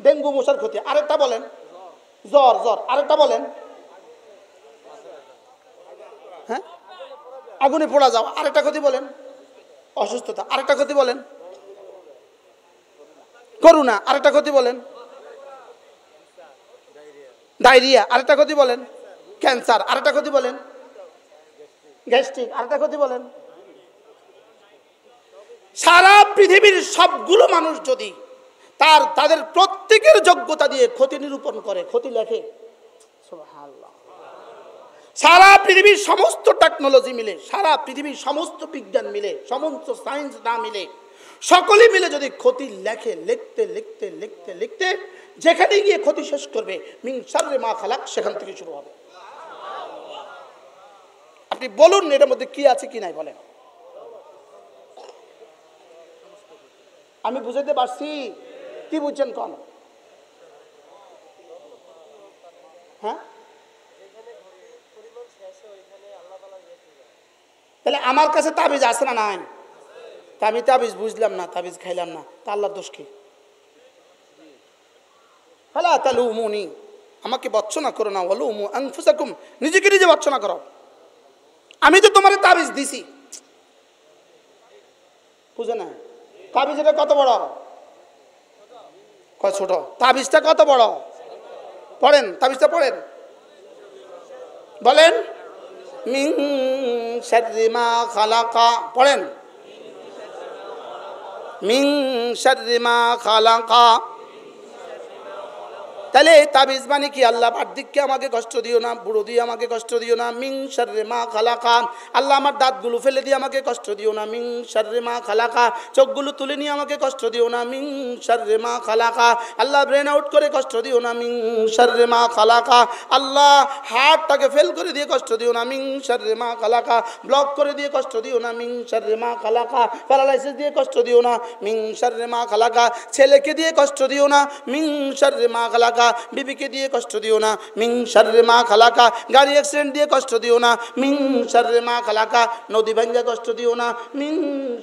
ডেঙ্গু মশার ক্ষতি। আরেকটা বলেন, জ্বর। আরেকটা বলেন, হ্যাঁ, আগুনে পোড়া যাওয়া। আরেকটা ক্ষতি বলেন, অসুস্থতা। আরেকটা ক্ষতি বলেন, করোনা। আরেকটা ক্ষতি বলেন, ডায়রিয়া। আরেকটা ক্ষতি বলেন, ক্যান্সার। আরেকটা ক্ষতি বলেন, গ্যাস্ট্রিক। আরেকটা ক্ষতি বলেন। সারা পৃথিবীর সবগুলো মানুষ যদি তাদের প্রত্যেকের যোগ্যতা দিয়ে ক্ষতি নিরূপণ করে, ক্ষতি লেখে, সুবহানাল্লাহ, সারা পৃথিবীর সমস্ত টেকনোলজি মিলে, সারা পৃথিবীর সমস্ত বিজ্ঞান মিলে, সমস্ত সায়েন্স না মিলে, সকলে মিলে যদি ক্ষতি লেখে, লিখতে লিখতে লিখতে লিখতে যেখানে গিয়ে ক্ষতি শেষ করবে, মিন শাররি মা খালাক, সেখান থেকে শুরু হবে। আপনি বলুন এটার মধ্যে কি আছে কি নাই বলেন। আমি বুঝাতে পারছি? কি বুঝছেন কোন? হ্যাঁ, তাহলে আমার কাছে তাবিজ আছে না নাই? তা আমি তাবিজ বুঝলাম না, তাবিজ খাইলাম না, তা আল্লাহর দোষ কি? ফালা তালুমুনি, আমাকে বর্জনা করো না, ওয়ালুমু আনফুসাকুম, নিজেকে নিজে বর্জনা করো। আমি তো তোমার তাবিজ দিছি, বুঝে না? তাবিজটা কত বড়, কত ছোট? তাবিজটা কত বড়? পড়েন, তাবিজটা পড়েন, বলেন মিন শাররি মা খালাকা, পড়েন মিন শাররি মা খালাকা। তাহলে তাবিজ মানে কি? আল্লাহ বার্ধক্যে আমাকে কষ্ট দিও না, বুড়ো দিয়ে আমাকে কষ্ট দিও না, মিন শাররি মা খালাকা। আল্লাহ আমার দাঁতগুলো ফেলে দিয়ে আমাকে কষ্ট দিও না, মিন শাররি মা খালাকা। চোখগুলো তুলে নিয়ে আমাকে কষ্ট দিও না, মিন শাররি মা খালাকা। আল্লাহ ব্রেন আউট করে কষ্ট দিও না, মিন শাররি মা খালাকা। আল্লাহ হার্টটাকে ফেল করে দিয়ে কষ্ট দিও না, মিন শাররি মা খালাকা। ব্লক করে দিয়ে কষ্ট দিও না, মিন শাররি মা খালাকা। প্যারালাইসিস দিয়ে কষ্ট দিও না, মিন শাররি মা খালাকা। ছেলেকে দিয়ে কষ্ট দিও না, মিন শাররি মা খালাকা। বিবিকে দিয়ে কষ্ট দিও না, মিন শাররি মা খালাকা। গাড়ি অ্যাক্সিডেন্ট দিয়ে কষ্ট দিও না, মিন শাররি মা খালাকা। নদী ভাঙ্গা কষ্ট দিও না, মিন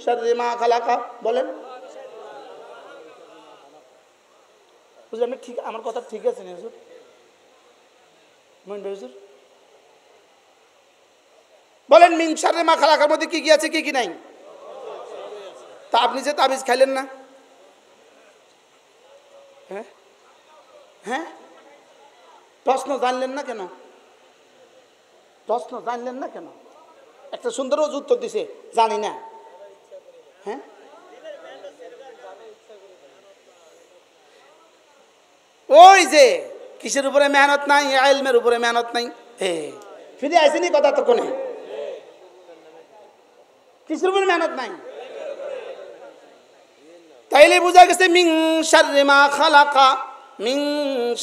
শাররি মা খালাকা। বলেন, বুঝলেন? আমি ঠিক, আমার কথা ঠিক আছে না হুজুর? হুজুর বলেন, মিন শাররি মা খালাকার মধ্যে কি কি আছে কি কি নাই? তা আপনি যে তাবিজ খাইলেন না, হ্যাঁ হ্যাঁ, প্রশ্ন জানলেন না কেন? প্রশ্ন জানলেন না কেন? একটা সুন্দর উত্তর দিছে, জানি না। হ্যাঁ, ওই যে কিসের উপরে মেহনত নাই? ইলমের উপরে মেহনত নাই। ফিরে আসেনি কথা তো কোনে, কিসের উপরে মেহনত নাই? তাইলে বোঝা গেছে মিন শাররি মা খালাকা, মিন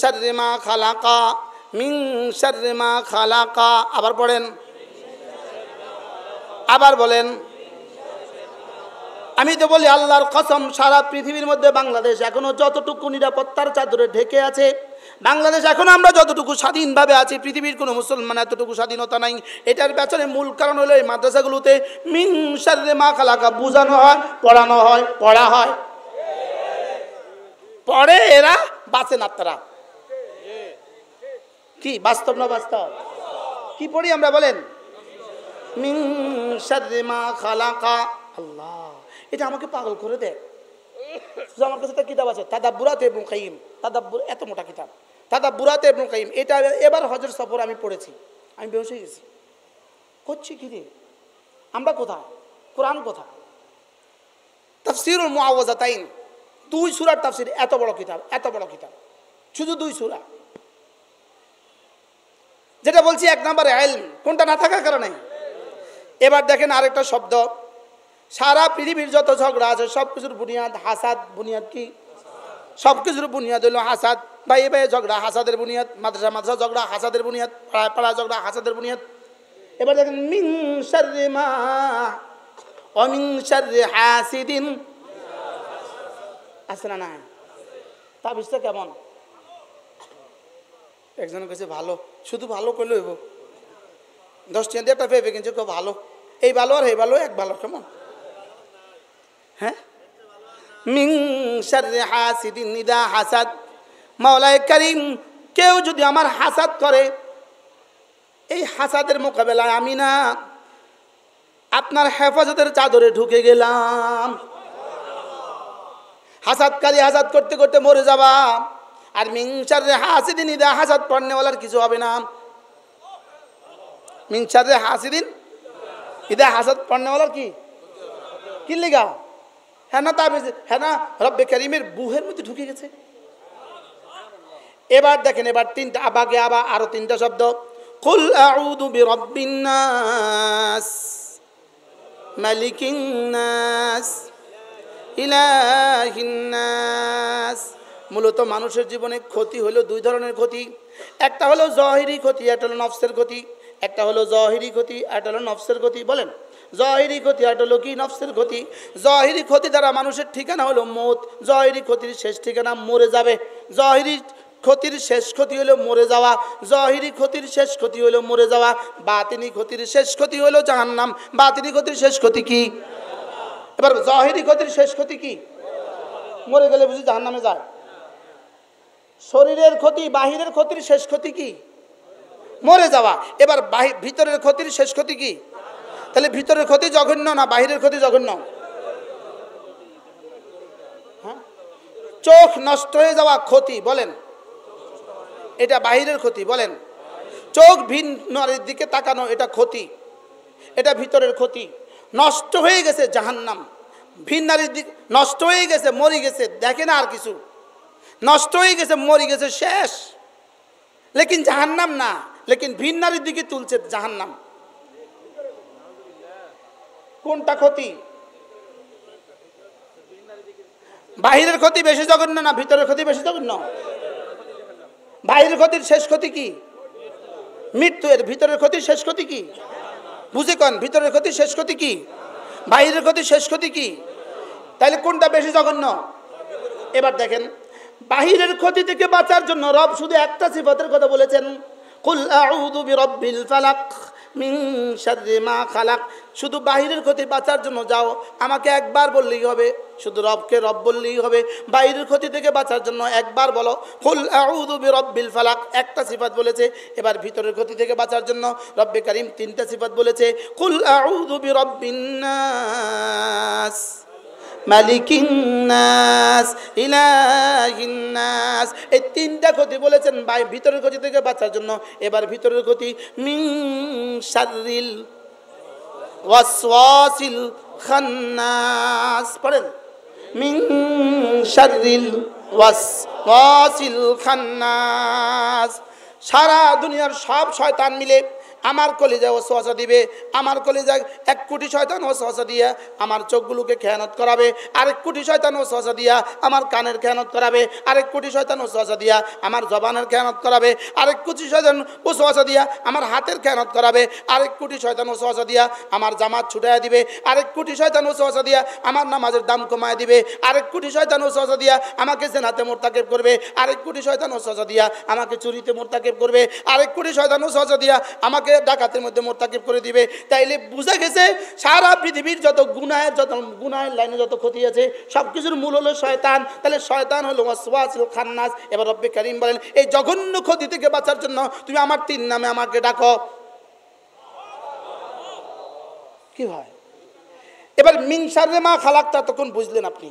শাররি মা খালাকা, মিন শাররি মা খালাকা। আবার পড়েন, আবার বলেন। আমি তো বলি আল্লাহর কসম, সারা পৃথিবীর মধ্যে বাংলাদেশ এখনো যতটুকু নিরাপত্তার চাদরে ঢেকে আছে, বাংলাদেশ এখনো আমরা যতটুকু স্বাধীনভাবে আছি, পৃথিবীর কোনো মুসলমান এতটুকু স্বাধীনতা নাই। এটার পেছনে মূল কারণ হলো এই মাদ্রাসাগুলোতে মিন শাররি মা খালাকা বোঝানো হয়, পড়ানো হয়, পড়া হয়, পড়ে এরা, বাঁচেন আপনারা। কি বাস্তব না বাস্তব? কি পড়ি আমরা বলেন? মিন শাররি মা খালাকা। আল্লাহ, এটা আমাকে পাগল করে দেয়। আমার কাছে একটা কিতাব আছে, তাদাব্বুরাত ইবনে কাইয়িম, তাদাব্বুর, এত মোটা কিতাব, তাদাব্বুরাত ইবনে কাইয়িম। এটা এবার হজর সফর আমি পড়েছি, আমি বেহুশ হয়ে গেছি। করছি কি রে আমরা, কোথায় কোরআন, কোথায় তাফসীরুল মুআওয়াযাতাইন, 2 সূরার তাফসীর, এত বড় কিতাব, এত বড় কিতাব, শুধু 2 সূরা। যেটা বলছি 1 নম্বরে ইলম, কোনটা না থাকার কারণে। এবার দেখেন আরেকটা শব্দ, সারা পৃথিবীর যত ঝগড়া আছে সব কিছুর বুনিয়াদ হাসাদ। বুনিয়াদ কি? সব কিছুর বুনিয়াদ হলো হাসাদ। ভাই ভাই ঝগড়া হাসাদের বুনিয়াদ, মাদ্রাসা মাদ্রাসা ঝগড়া হাসাদের বুনিয়াদ, পাড়া পাড়া ঝগড়া হাসাদের বুনিয়াদ। এবার দেখেন মিন শাররি মা ওয়া মিন শাররি হাসিদিন, আছে না? তাবিজটা কেমন? একজন কাছে ভালো, শুধু ভালো করলে হইব 10 টাকা দিয়ে একটা পেঁপে কিনছে খুব ভালো এই ভালো আর এই ভালো এক ভালো কেমন হ্যাঁ মিন শাররি হাসিদিন ইযা হাসাদ মাওলায়ে কারীম কেউ যদি আমার হাসাদ করে এই হাসাদের মোকাবেলায় আমি না আপনার হেফাজতের চাদরে ঢুকে গেলাম হাসাদকারী হাসাদ করতে করতে মরে যাবা আর মিন শাররি হাসিদিন ইযা হাসাদ পড়নেওয়ালার কিছু হবে না মিন শাররি হাসিদিন ইযা হাসাদ পড়নেওয়ালার কি লেগা হ্যাঁ না তাবিজ হ্যাঁ না রব্বে কারীমের বুহের মধ্যে ঢুকে গেছে এবার দেখেন এবার তিনটা আবাগে আবার আরো তিনটা শব্দ কুল আউযু বিরাব্বিন নাস মালিকিন নাস ইলাহিন নাস মূলত মানুষের জীবনে ক্ষতি হলো দুই ধরনের ক্ষতি একটা হলো জাহিরি ক্ষতি একটা হলো নফসের ক্ষতি একটা হলো জাহিরি ক্ষতি একটা হলো নফসের ক্ষতি বলেন জাহিরি ক্ষতি একটা হলো কি নফসের ক্ষতি জাহিরি ক্ষতি দ্বারা মানুষের ঠিকানা হলো মৌত জাহিরি ক্ষতির শেষ ঠিকানা মরে যাবে জাহিরি ক্ষতির শেষ ক্ষতি হলো মরে যাওয়া জাহিরি ক্ষতির শেষ ক্ষতি হলো মরে যাওয়া বাতিনি ক্ষতির শেষ ক্ষতি হলো জাহান্নাম বাতিনি ক্ষতির শেষ ক্ষতি কি এবার জাহিরি ক্ষতির শেষ ক্ষতি কি মরে গেলে বুঝি জাহান্নামে যায় শরীরের ক্ষতি বাহিরের ক্ষতির শেষ ক্ষতি কি মরে যাওয়া এবার ভিতরের ক্ষতির শেষ ক্ষতি কি তাহলে ভিতরের ক্ষতি জঘন্য না বাহিরের ক্ষতি জঘন্য হ্যাঁ চোখ নষ্ট হয়ে যাওয়া ক্ষতি বলেন এটা বাহিরের ক্ষতি বলেন চোখ ভিন্ন দিকে তাকানো এটা ক্ষতি এটা ভিতরের ক্ষতি নষ্ট হয়ে গেছে জাহান্নাম ভিন্নারীর দিক নষ্ট হয়ে গেছে মরে গেছে দেখে না আর কিছু নষ্ট হয়ে গেছে মরে গেছে শেষ লেকিন জাহান্নাম না লেকিন ভিন্নারীর দিকে তুলছে জাহান্নাম কোনটা ক্ষতি বাহিরের ক্ষতি বেশি জঘন্য না ভিতরের ক্ষতি বেশি জঘন্য বাহিরের ক্ষতির শেষ ক্ষতি কি মৃত্যু এর ভিতরের ক্ষতির শেষ ক্ষতি কি বুঝে কোন ভিতরের ক্ষতির শেষ ক্ষতি কি বাহিরের ক্ষতির শেষ ক্ষতি কি তাহলে কোনটা বেশি জঘন্য এবার দেখেন বাহিরের ক্ষতি থেকে বাঁচার জন্য রব শুধু একটা সিফাতের কথা বলেছেন কুল আউযু বিরাব্বিল ফালাক মিন শাররি মা খালাক শুধু বাহিরের ক্ষতি বাঁচার জন্য যাও আমাকে একবার বললেই হবে শুধু রবকে রব বললেই হবে বাহিরের ক্ষতি থেকে বাঁচার জন্য একবার বলো কুল আউযু বিরাব্বিল ফালাক একটা সিফাত বলেছে এবার ভিতরের ক্ষতি থেকে বাঁচার জন্য রব্বে কারীম তিনটা সিফাত বলেছে কুল আউযু বিরাব্বিন নাস মালিকিন নাস ইলাহিন নাস এই তিনটা ক্ষতি বলেছেন ভিতরের ক্ষতি থেকে বাঁচার জন্য এবার ভিতরের ক্ষতি মিন শাররিল ওয়াসওয়াসিল খান্নাস পড়েন মিন শাররিল ওয়াসওয়াসিল খান্নাস সারা দুনিয়ার সব শয়তান মিলে আমার কলিজায় ওয়াসওয়াসা দিবে আমার কলিজায় 1 কোটি শয়তান ওয়াসওয়াসা দিয়া আমার চোখগুলোকে খেয়ানত করাবে আরেক কোটি শয়তান ওয়াসওয়াসা দিয়া আমার কানের খেয়ানত করাবে আরেক কোটি শয়তান ওয়াসওয়াসা দিয়া আমার জবানের খেয়ানত করাবে আরেক কোটি শয়তান ওয়াসওয়াসা দিয়া আমার হাতের খেয়ানত করাবে আরেক কোটি শয়তান ওয়াসওয়াসা দিয়া আমার জামাত ছুটায়া দিবে আরেক কোটি শয়তান ওয়াসওয়াসা দিয়া আমার নামাজের দাম কমায় দিবে আরেক কোটি শয়তান ওয়াসওয়াসা দিয়া আমাকে জিনাতে মোরতাকিব করবে আরেক কোটি শয়তান ওয়াসওয়াসা দিয়া আমাকে চুরিতে মোরতাকিব করবে আরেক কোটি শয়তান ওয়াসওয়াসা দিয়া আমাকে ডাকাতের মধ্যে মোরতাকিব করে দিবে তাইলে বুঝা গেছে সারা পৃথিবীর যত গুনাহের লাইনে যত ক্ষতি আছে সবকিছুর মূল হলো শয়তান তাহলে শয়তান হলো ওয়াসওয়াসুল খান্নাস এবার রব্বে কারীম বলেন এই জঘন্য ক্ষতি থেকে বাঁচার জন্য তুমি আমার 3 নামে আমাকে ডাকো কি হয় এবার মিন শাররি মা খালাকটা তখন বুঝলেন আপনি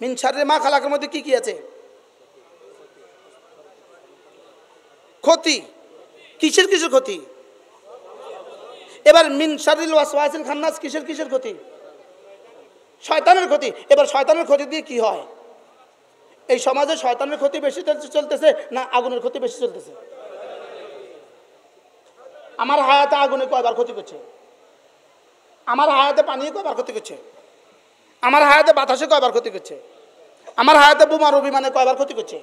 মিন শাররি মা খালাকের মধ্যে কি কি আছে ক্ষতি কিসের কিসের ক্ষতি এবার মিন শাররিল ওয়াসওয়াসিল খান্নাস কিসের ক্ষতি শয়তানের ক্ষতি এবার শয়তানের ক্ষতি দিয়ে কি হয় এই সমাজে শয়তানের ক্ষতি বেশি চলতেছে না আগুনের ক্ষতি বেশি চলতেছে আমার হায়াতে আগুনে কয়বার ক্ষতি করছে আমার হায়াতে পানি কয়বার ক্ষতি করছে আমার হায়াতে বাতাসে কয়বার ক্ষতি করছে আমার হায়াতে বোমার বিমানে কয়বার ক্ষতি করছে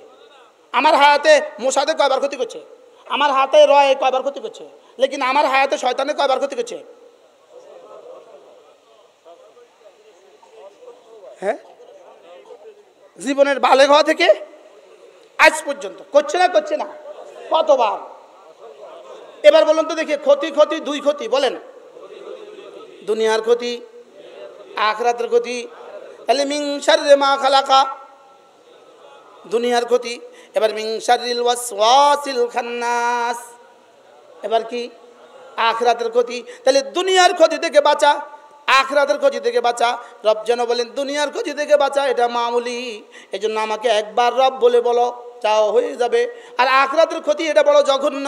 আমার হায়াতে মশাতে কয়বার ক্ষতি করছে আমার হাতে রয়ে কয়বার ক্ষতি করছে লেকিন আমার হায়াতে শয়তানে কয়বার ক্ষতি করছে হ্যাঁ জীবনের বালেগ হওয়া থেকে আজ পর্যন্ত করছে না কতবার এবার বলুন তো দেখি, ক্ষতি ক্ষতি দুই ক্ষতি বলেন, দুনিয়ার ক্ষতি আখিরাতের ক্ষতি। তাহলে মিন শাররি মা খালাকা দুনিয়ার ক্ষতি। এবার মিন শাররিল ওয়াসওয়াসিল খান্নাস, এবার কি আখিরাতের ক্ষতি। তাহলে দুনিয়ার ক্ষতি থেকে বাঁচা, আখিরাতের ক্ষতি থেকে বাঁচা। রব যেন বলেন দুনিয়ার ক্ষতি থেকে বাঁচা, এটা মামুলি, এই জন্য আমাকে একবার রব বলে বলো, চাও হয়ে যাবে। আর আখিরাতের ক্ষতি এটা বড় জঘন্য,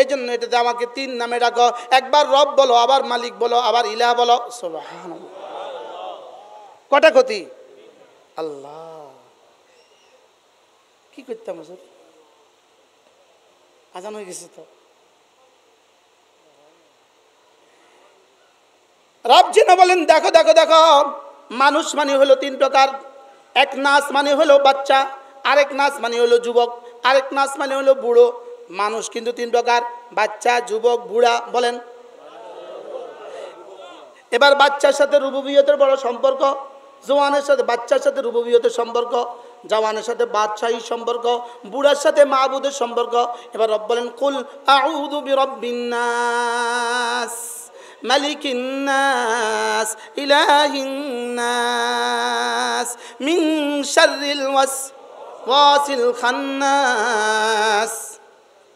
এই জন্য এটাতে আমাকে 3 নামে ডাকো, একবার রব বলো, আবার মালিক বলো, আবার ইলাহ বলো। সুবহানাল্লাহ। কটা ক্ষতি? আল্লাহ, কি করতাম হুজুর? আজান হয়ে গেছে তো। রব যেন বলেন দেখো দেখো দেখো, মানুষ মানে হলো 3 প্রকার। এক নাস মানে হলো বাচ্চা, আরেক নাস মানে হলো যুবক, আরেক নাস মানে হলো বুড়ো। মানুষ কিন্তু 3 প্রকার, বাচ্চা, যুবক, বুড়া। বলেন, এবার বাচ্চার সাথে রুবুবিয়তের বড় সম্পর্ক, জওয়ানের সাথে বাচ্চার সাথে রুবুবিয়তের সম্পর্ক, জওয়ানের সাথে বাদশাহীর সম্পর্ক, বুড়ার সাথে মাবুদের সম্পর্ক। এবার রব বলেন কুল আউযু বিরাব্বিন নাস মালিকিন নাস ইলাহিন নাস মিন শাররিল ওয়াসওয়াসিল খান্নাস।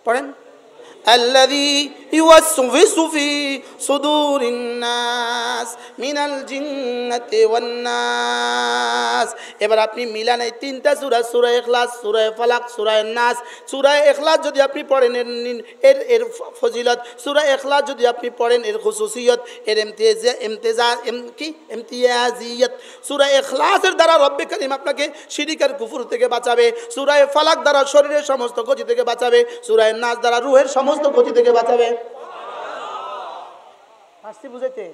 পড়েন, الذي يوسوس في صدور الناس من الجنة والناس। এবার আপনি মিলান এই 3টা সূরা, সূরা ইখলাস, সূরা ফালাক, সূরা নাস। সূরা ইখলাস যদি আপনি পড়েন এর ফজিলত, সূরা ইখলাস যদি আপনি পড়েন এর খুসুসিয়ত, এর ইমতিয়াজিয়ত। সূরা ইখলাসের দ্বারা রব্বে কারীম আপনাকে শিরক আর কুফর থেকে বাঁচাবে, সূরা ফালাক দ্বারা শরীরের সমস্ত ক্ষতি থেকে বাঁচাবে, সূরা নাস দ্বারা রূহের সমস্ত ক্ষতি থেকে বাঁচাবে। আসছি বুঝাইতে?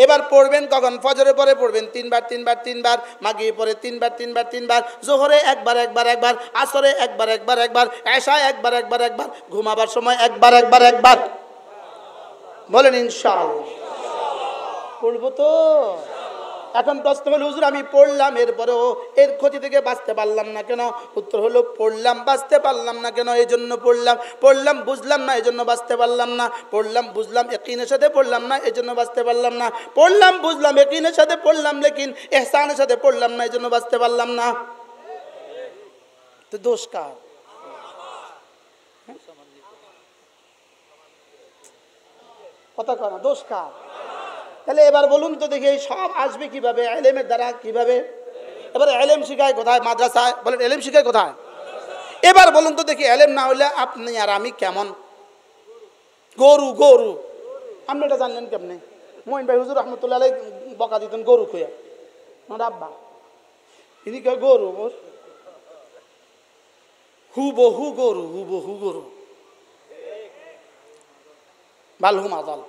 এবার পড়বেন কখন? ফজরে পরে পড়বেন 3 বার 3 বার 3 বার, মাগরিবে পরে 3 বার 3 বার 3 বার, যোহরে একবার একবার একবার, আসরে একবার একবার একবার, এশায় একবার একবার একবার, ঘুমাবার সময় একবার একবার একবার। বলেন ইনশাআল্লাহ। পড়বো তো? এখন প্রশ্ন হলো হুজুর আমি পড়লাম এরপরেও এর ক্ষতি থেকে বাঁচতে পারলাম না কেন? উত্তর হলো পড়লাম বাঁচতে পারলাম না কেন, এই জন্য পড়লাম। পড়লাম বুঝলাম না, এই জন্য বাঁচতে পারলাম না। পড়লাম বুঝলাম ইয়াকিনের সাথে পড়লাম না, এই জন্য বাঁচতে পারলাম না। পড়লাম বুঝলাম ইয়াকিনের সাথে পড়লাম, লেকিন ইহসানের সাথে পড়লাম না, এই জন্য বাঁচতে পারলাম না। তো দোষ কার? কথা কয় না, দোষ কার? তাহলে এবার বলুন তো দেখি সব আসবে কিভাবে? ইলমের দ্বারা। কিভাবে? এবার ইলম শিখায় কোথায়? মাদ্রাসায়। বলেন ইলম শিখায় কোথায়? এবার বলুন তো দেখি ইলম না হলে আপনি আর আমি কেমন? গরু গরু। আপনি এটা জানলেন কেমনে? মঈন ভাই হুজুর রহমতুল্লাহ আলাইহি বকা দিতেন গরু খুঁয়া, আমার আব্বা ইনি কয় গরু, হুবহু গরু, হুবহু গরু, বালহু মাজাল।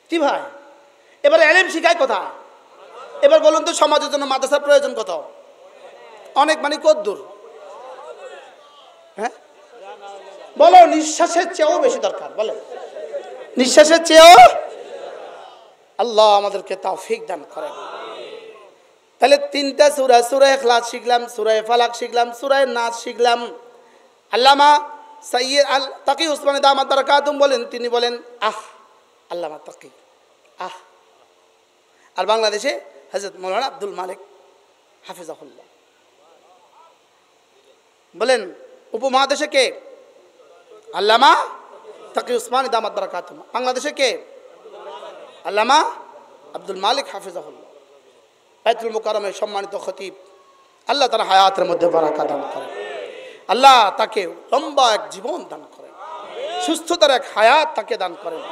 কি ভাই? এবার ইলম শিখায় কোথায়? এবার বলুন তো সমাজের জন্য মাদ্রাসার প্রয়োজন কত? অনেক, মানে কদ্দুর? হ্যাঁ বলো, নিঃশ্বাসের চেয়েও বেশি দরকার। বলে নিঃশ্বাসের চেয়েও। আল্লাহ আমাদেরকে তৌফিক দান করেন। তাহলে 3টা সূরা, সূরা ইখলাস শিখলাম, সূরা ফালাক শিখলাম, সূরা নাস শিখলাম। আল্লামা সাইয়্যিদ আল তাকি উসমানী দামাত বারাকাতুহু বলেন, তিনি বলেন আল্লামা তাকি আর বাংলাদেশে হযরত মাওলানা আব্দুল মালিক হাফিজাহুল্লাহ। বলেন উপমহাদেশে কে? আল্লামা তাকি উসমানী দামাত বারাকাতুহু। বাংলাদেশে কে? আল্লামা আব্দুল মালিক হাফিজাহুল্লাহ। বাইতুল মুকাররমের সম্মানিত খতিব, আল্লাহ তার হায়াতের মধ্যে বারাকা দান করেন, আল্লাহ তাকে লম্বা এক জীবন দান করেন, সুস্থতার এক হায়াত তাকে দান করেন।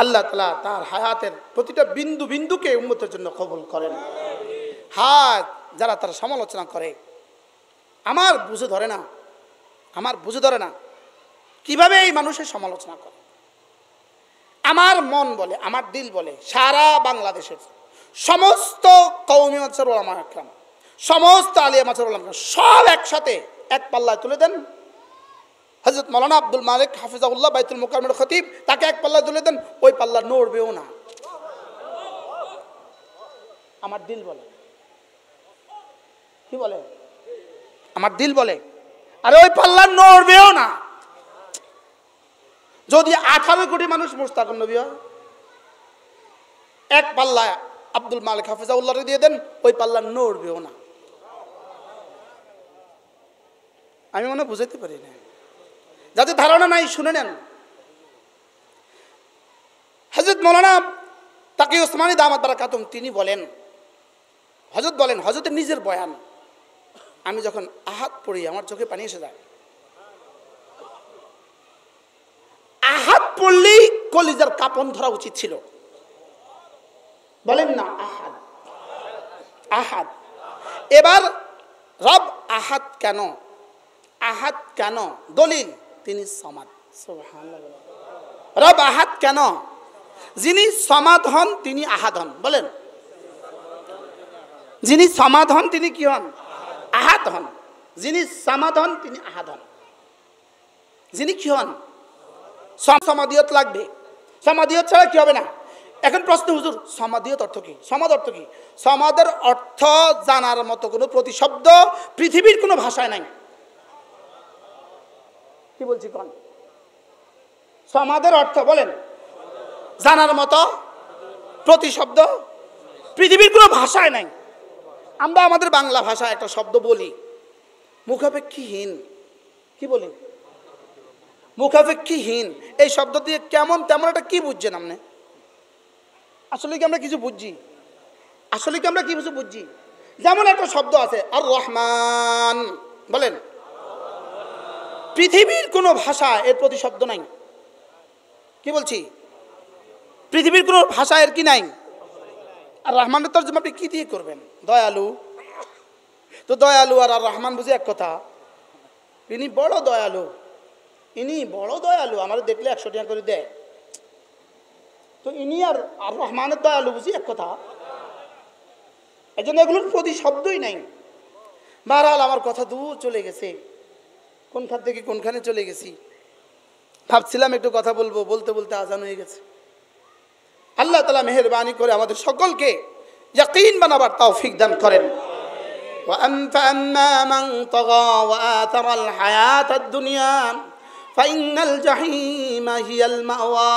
আল্লাহ তাআলা তার হায়াতের প্রতিটা বিন্দু বিন্দুকে উম্মতের জন্য কবুল করেন। যারা তার সমালোচনা করে, আমার বুঝে ধরে না, আমার বুঝে ধরে না কিভাবে এই মানুষের সমালোচনা করে। আমার মন বলে, আমার দিল বলে, সারা বাংলাদেশের সমস্ত কওমি মাদ্রাসার উলামা একরাম, সমস্ত আলিয়া মাদ্রাসার উলামা সব একসাথে এক পাল্লায় তুলে দেন। হযরত মাওলানা আব্দুল মালিক হাফিজাহুল্লাহ বাইতুল মুকাররমের খতিব, তাকে এক পাল্লায় তুলে দেন, ওই পাল্লা নড়বেও না। আমার দিল বলে। কি বলে? আমার দিল বলে। আর ওই পাল্লা নড়বেও না। যদি 18 কোটি মানুষ মুশতাকুন নবী হয়, এক পাল্লা আব্দুল মালিক হাফিজাউল্লাহকে দিয়ে দেন, ওই পাল্লা নড়বেও না। আমি মনে বুঝাইতে পারি না, যাদের ধারণা নাই শুনে নেন। হযরত মৌলানা তাকি ওসমানী দামাত বারাকাতুম তিনি বলেন, হযরত বলেন, হযরতের নিজের বয়ান, আমি যখন আহাদ পড়ি আমার চোখে পানি এসে যায়। আহাদ পড়লেই কলিজার কাঁপন ধরা উচিত ছিল। বলেন না আহাদ, আহাদ। এবার রব আহাদ কেন, আহাদ কেন? দলিল, তিনি সমাদ। সুবহানাল্লাহ। রব আহাদ কেন? যিনি সমাদ হন তিনি আহাদ হন। বলেন, যিনি সমাদ হন তিনি কি হন? আহাদ হন। যিনি সমাদ হন তিনি আহাদ হন। যিনি কি হন? সমাদিয়ত লাগবে, সমাদিয়ত ছাড়া কি হবে না। এখন প্রশ্ন, হুজুর সমাদিয়ত অর্থ কি? সমাদ অর্থ কি? সমাদের অর্থ জানার মতো কোনো প্রতিশব্দ পৃথিবীর কোনো ভাষায় নাই। কি বলছি কোন? সমাদের অর্থ বলেন, জানার মতো প্রতিশব্দ পৃথিবীর কোনো ভাষায় নাই। আমরা আমাদের বাংলা ভাষায় একটা শব্দ বলি, মুখাপেক্ষীহীন। কি বলি? মুখাপেক্ষীহীন। এই শব্দ দিয়ে কেমন তেমন একটা কি বুঝছেন আপনি? আসলে কি আমরা কিছু বুঝছি? আসলে কি আমরা কি কিছু বুঝছি? যেমন একটা শব্দ আছে আর রহমান, বলেন, পৃথিবীর কোনো ভাষা এর প্রতিশব্দ নাই। কি বলছি? পৃথিবীর কোনো ভাষা এর কি নাই। আর রহমানের তর্জমা আপনি কি দিয়ে করবেন? দয়ালু। তো দয়ালু আর রহমান বুঝি এক কথা? ইনি বড় দয়ালু, ইনি বড় দয়ালু, আমার দেখলে 100 টাকা করে দেয়। তো ইনি আর রহমানের দয়ালু বুঝি এক কথা? এই জন্য এগুলোর প্রতিশব্দই নাই। বাহরাল আমার কথা দূর চলে গেছে, কোনখান থেকে কোনখানে চলে গেছি। ভাবছিলাম একটু কথা বলবো, বলতে বলতে আজান হয়ে গেছে। আল্লাহ তাআলা মেহেরবানি করে আমাদের সকলকে ইয়াকিন বানাবার তৌফিক দান করেন। وَأَمَّا مَنْ طَغَى وَآثَرَ الْحَيَاةَ الدُّنْيَا فَإِنَّ الْجَحِيمَ هِيَ الْمَأْوَى।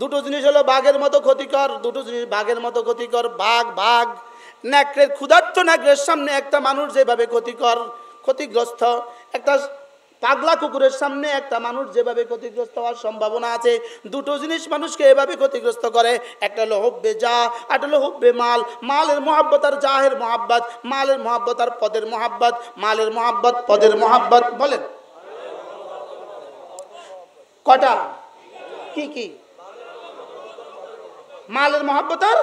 দুটো জিনিস হলো বাঘের মতো ক্ষতিকর, দুটো জিনিস বাঘের মতো ক্ষতিকর। বাঘ নেকড়ের, ক্ষুধার্ত নেকড়ের সামনে একটা মানুষ যেভাবে ক্ষতিগ্রস্ত, একটা পাগলা কুকুরের সামনে একটা মানুষ যেভাবে ক্ষতিগ্রস্ত হওয়ার সম্ভাবনা আছে, দুটো জিনিস মানুষকে এভাবে ক্ষতিগ্রস্ত করে। একটা হলো হুব্বে যা, আর হলো হুব্বে মাল। মালের মহাব্বত আর জাহের মহাব্বত, মালের মহাব্বত আর পদের মহাব্বত, মালের মহাব্বত পদের মহাব্বত। বলেন কটা? কি কি? মালের মহাব্বত আর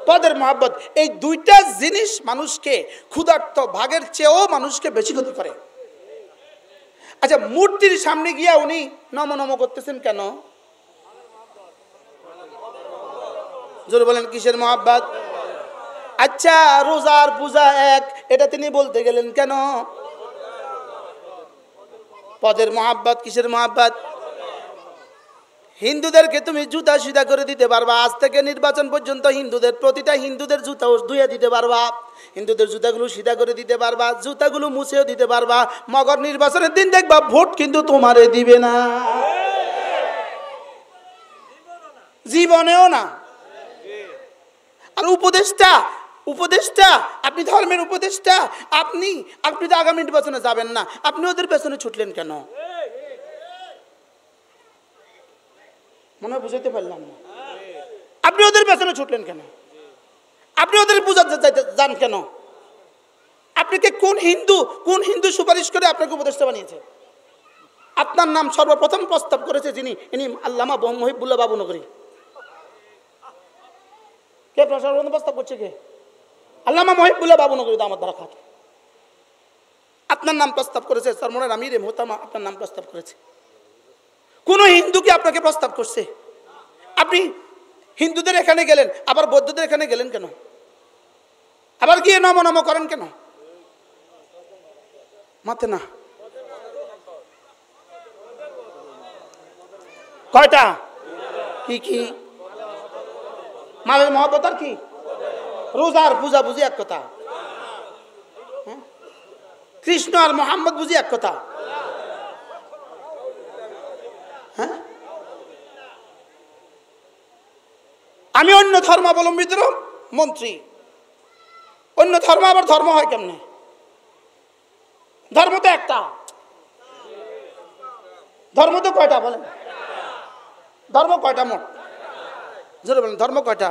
পদের মহাব্বত। এই দুইটা জিনিস মানুষকে ক্ষুধার্ত বাঘের চেয়েও মানুষকে বেশি ক্ষতি করে। আচ্ছা, মূর্তির সামনে গিয়া উনি নম নম করতেছেন কেন? জোরে বলেন, কিসের মহাব্বত? আচ্ছা, রোজার পূজা এক, এটা তিনি বলতে গেলেন কেন? পদের মহাব্বত। কিসের মহাব্বত? হিন্দুদেরকে তুমি জুতা সিধা করে দিতে পারবা, আজ থেকে নির্বাচন পর্যন্ত হিন্দুদের প্রতিটা হিন্দুদের জুতা ধুয়ে দিতে পারবা, হিন্দুদের জুতাগুলো সিধা করে দিতে পারবা, জুতাগুলো মুছেও দিতে পারবা। মগর নির্বাচনের দিন দেখবা ভোট কিন্তু তোমারে দিবে না, জীবনেও না। আর উপদেষ্টা আপনি ধর্মের উপদেষ্টা, আপনি তো আগামী নির্বাচনে যাবেন না, আপনি ওদের পেছনে ছুটলেন কেন? মনে হয় বুঝাইতে পারলাম না। আপনি ওদের পেছনে ছুটলেন কেন? আপনি ওদের বুঝাতে যান কেন? আপনাকে কোন হিন্দু সুপারিশ করে আপনাকে উপদেষ্টা বানিয়েছে? আপনার নাম সর্বপ্রথম প্রস্তাব করেছে ইনি আল্লামা মহিবুল্লাহ বাবুনগরী। কে সর্বপ্রথম প্রস্তাব করছে? কে? আল্লামা মহিবুল্লাহ বাবুনগরী দামাত বারাকাত। আপনার নাম প্রস্তাব করেছে সরমনের আমির মোহতামা, আপনার নাম প্রস্তাব করেছে। কোন হিন্দুকে আপনাকে প্রস্তাব করছে? আপনি হিন্দুদের এখানে গেলেন, আবার বৌদ্ধদের এখানে গেলেন কেন? আবার গিয়ে নম নম করেন কেন? মাতে না কয়টা? কি কি? মালের মহব্বত আর কি? রোজার পূজা বুঝি এক কথা? কৃষ্ণ আর মোহাম্মদ বুঝি এক কথা? হ্যাঁ, আমি অন্য ধর্মাবলম্বীদের মন্ত্রী। অন্য ধর্ম আবার ধর্ম হয় কেমনে? ধর্ম তো একটা। ধর্ম তো কয়টা বলেন? ধর্ম কয়টা মোট? জোরে বলেন, ধর্ম কয়টা?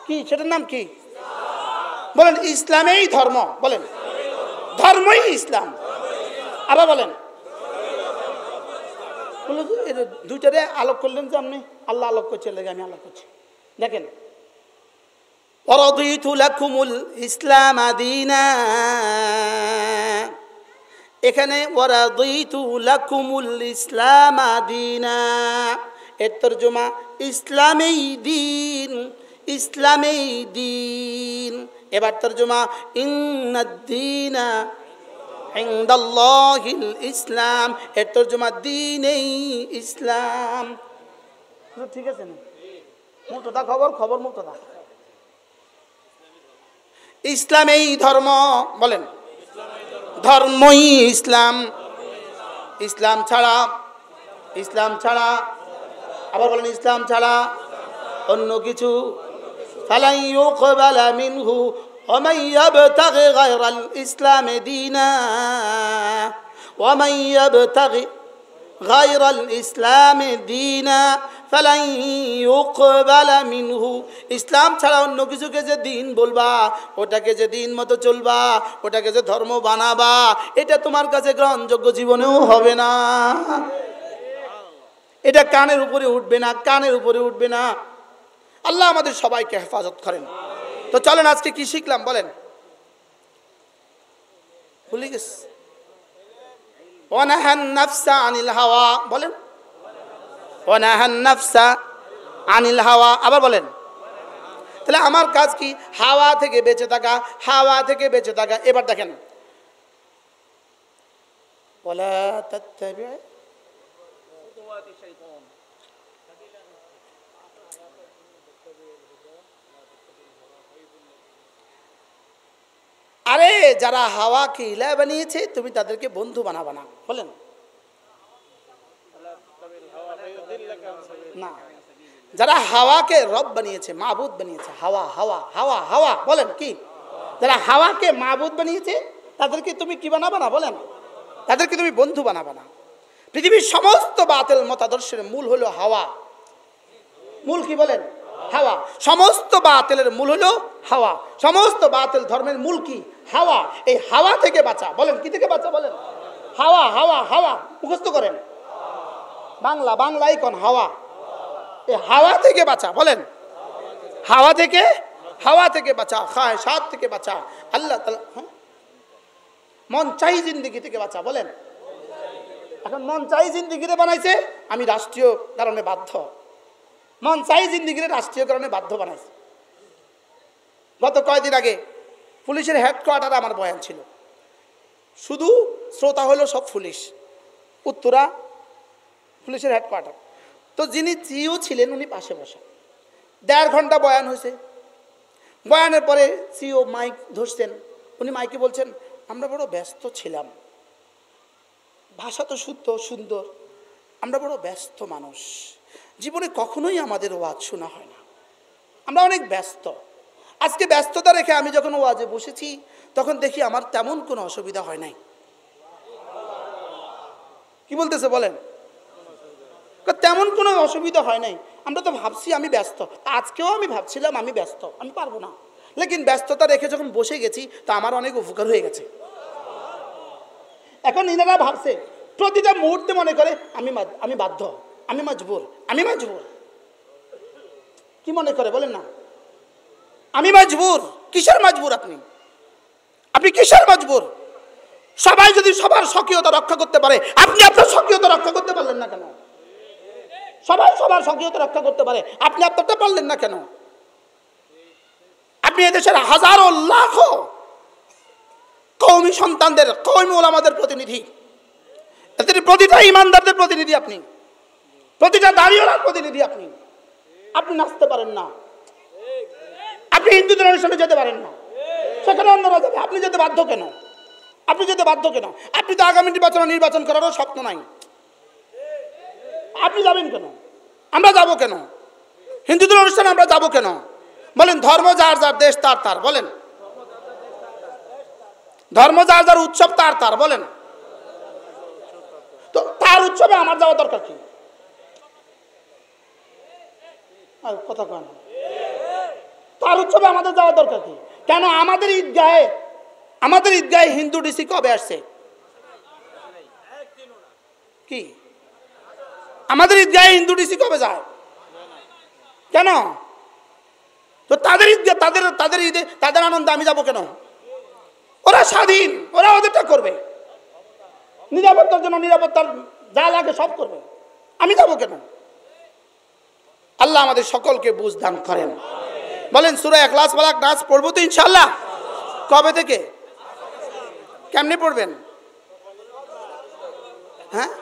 কি সেটার নাম কি বলেন? ইসলামেই ধর্ম। বলেন, ধর্মই ইসলাম। আবার বলেন, দুইটারে আলোক করলেন যে আপনি? আল্লাহ আলোক করছে, আমি আলোক করছি। দেখেন, ওয়ারাদিতু লাকুমুল ইসলাম দীনা, এখানে ওয়ারাদিতু লাকুমুল ইসলাম দীনা, এর তরজমা ইসলামেই দ্বীন, ইসলামেই দ্বীন। এবার তরজমা ইন্নাদ-দীনা ইনদাল্লাহিল ইসলাম, এর তরজমা দ্বীনেই ইসলাম। ঠিক আছে না? মুক্তদা খবর মুক্তদা। ইসলামেই ধর্ম। বলেন, ধর্মই ইসলাম। ইসলাম ছাড়া, ইসলাম ছাড়া, আবার বলেন ইসলাম ছাড়া অন্য কিছু ফালাই ইউকবালা মিনহু ওয়া মান ইয়াবতাগি গায়রাল ইসলামি দীনা, ওয়া মান ইয়াবতাগি গায়রাল ইসলামি দীনা ফালাই ইউকবালা মিনহু। ইসলাম ছাড়া অন্য কিছুকে যে দিন বলবা, ওটাকে যে দিন মতো চলবা, ওটাকে যে ধর্ম বানাবা, এটা তোমার কাছে গ্রহণযোগ্য জীবনেও হবে না। এটা কানের উপরে উঠবে না, কানের উপরে উঠবে না। আল্লাহ আমাদের সবাইকে হেফাজত করেন। তো চলেন, আজকে কি শিখলাম বলেন? ভুলে গেছি। ওয়ানাহান নাফসা আনিল হাওয়া। বলেন, ওয়ানাহান নাফসা আনিল হাওয়া। আবার বলেন। তাহলে আমার কাজ কি? হাওয়া থেকে বেঁচে থাকা, হাওয়া থেকে বেঁচে থাকা। এবার দেখেন, ওয়ালা তাত্তাবি খুতুওয়াতি শাইতান। আরে যারা হাওয়াকে ইলা বানিয়েছে, তুমি তাদেরকে বন্ধু বানাবা না। বলেন না, যারা হাওয়াকে রব বানিয়েছে, মাবুদ বানিয়েছে, হাওয়া হাওয়া হাওয়া হাওয়া, বলেন কি? যারা হাওয়াকে মাবুদ বানিয়েছে, তাদেরকে তুমি কি বানাবা না? বলেন, তাদেরকে তুমি বন্ধু বানাবা না। পৃথিবীর সমস্ত বাতিল মতাদর্শের মূল হলো হাওয়া। মূল কি বলেন? হাওয়া। সমস্ত বাতিলের মূল হলো হাওয়া। সমস্ত বাতিল ধর্মের মূল কি? হাওয়া। এই হাওয়া থেকে বাঁচা। বলেন, কি থেকে বাঁচা? বলেন, হাওয়া হাওয়া হাওয়া। মুখস্থ করেন, বাংলা বাংলাই কোন হাওয়া। এই হাওয়া থেকে বাঁচা। বলেন, হাওয়া থেকে, হাওয়া থেকে বাঁচা, খায়সাত থেকে বাঁচা, আল্লাহ তাআলা মন চাই জিন্দেগি থেকে বাঁচা। বলেন, এখন মন চাই জিন্দেগিরে বানাইছে, আমি রাষ্ট্রীয় কারণে বাধ্য। মন চাই জিন্দেগিরে রাষ্ট্রীয় কারণে বাধ্য বানাইছে। গত কয়েকদিন আগে পুলিশের হেডকোয়ার্টারে আমার বয়ান ছিল, শুধু শ্রোতা হলো সব পুলিশ, উত্তরা পুলিশের হেডকোয়ার্টার। তো যিনি জিও ছিলেন উনি পাশে বসা। 1.5 ঘন্টা বয়ান হয়েছে। বয়ানের পরে সিও মাইক ধরছেন। উনি মাইকে বলছেন, আমরা বড় ব্যস্ত ছিলাম, ভাষা তো শুদ্ধ সুন্দর, আমরা বড় ব্যস্ত মানুষ, জীবনে কখনোই আমাদের ওয়াজ শোনা হয় না, আমরা অনেক ব্যস্ত। আজকে ব্যস্ততা রেখে আমি যখন ওয়াজে বসেছি, তখন দেখি আমার তেমন কোনো অসুবিধা হয় নাই। কি বলতেছে বলেন? তেমন কোনো অসুবিধা হয় নাই। আমরা তো ভাবছি আমি ব্যস্ত, আজকেও আমি ভাবছিলাম আমি ব্যস্ত, আমি পারবো না, লেকিন ব্যস্ততা রেখে যখন বসে গেছি, তা আমার অনেক উপকার হয়ে গেছে। এখন ইনারা ভাবছে, প্রতিটা মুহূর্তে মনে করে আমি বাধ্য, আমি মজবুর, আমি মজবুর। কি মনে করে বলেন না? আমি মজবুর। কিসের মজবুর আপনি? আপনি কিসের মজবুর? সবাই যদি সবার স্বকীয়তা রক্ষা করতে পারে, আপনি আপনার স্বকীয়তা রক্ষা করতে পারলেন না কেন? সবাই সবার স্বকীয়তা রক্ষা করতে পারে, আপনি আপনারটা পারলেন না কেন? আপনি এদেশের হাজারো লাখো কওমি সন্তানদের, কওমি ওলামাদের প্রতিনিধি, এদের প্রতিটা ইমানদারদের প্রতিনিধি আপনি, প্রতিটা দাঁড়িয়েওয়ালার প্রতিনিধি আপনি। আপনি নাচতে পারেন না, আপনি হিন্দুদের অনুষ্ঠানে যেতে পারেন না, সেখানে অন্যরা যাবে, আপনি যেতে বাধ্য কেন? আপনি যেতে বাধ্য কেন? আপনি তো আগামী নির্বাচন করারও স্বপ্ন নাই, আপনি যাবেন কেন? আমরা যাব কেন? হিন্দুদের অনুষ্ঠানে আমরা যাব কেন? বলেন ধর্ম যার যার, দেশ তার তার। বলেন ধর্ম যার যার, উৎসব তার তার। বলেন তো তার উৎসবে আমার যাওয়া দরকার কি? কথা কয় না। তার উৎসবে আমাদের যাওয়া দরকার কি? কেন আমাদের ঈদগাহে হিন্দু ডিসি কবে আসছে? কি আমাদের ঈদগাহে হিন্দু ডিসি কবে যায়? কেন? তো তাদের ঈদগাহ, তাদের ঈদে তাদের আনন্দে আমি যাব কেন? ওরা স্বাধীন, ওরা ওদেরটা করবে, নিরাপত্তার জন্য নিরাপত্তার যা লাগে সব করবে, আমি যাব কেন? আল্লাহ আমাদের সকলকে বুঝ দান করেন। বলেন সূরা ইখলাস ফালাক নাস পড়বো তো ইনশাআল্লাহ? কবে থেকে? কেমনে পড়বেন? হ্যাঁ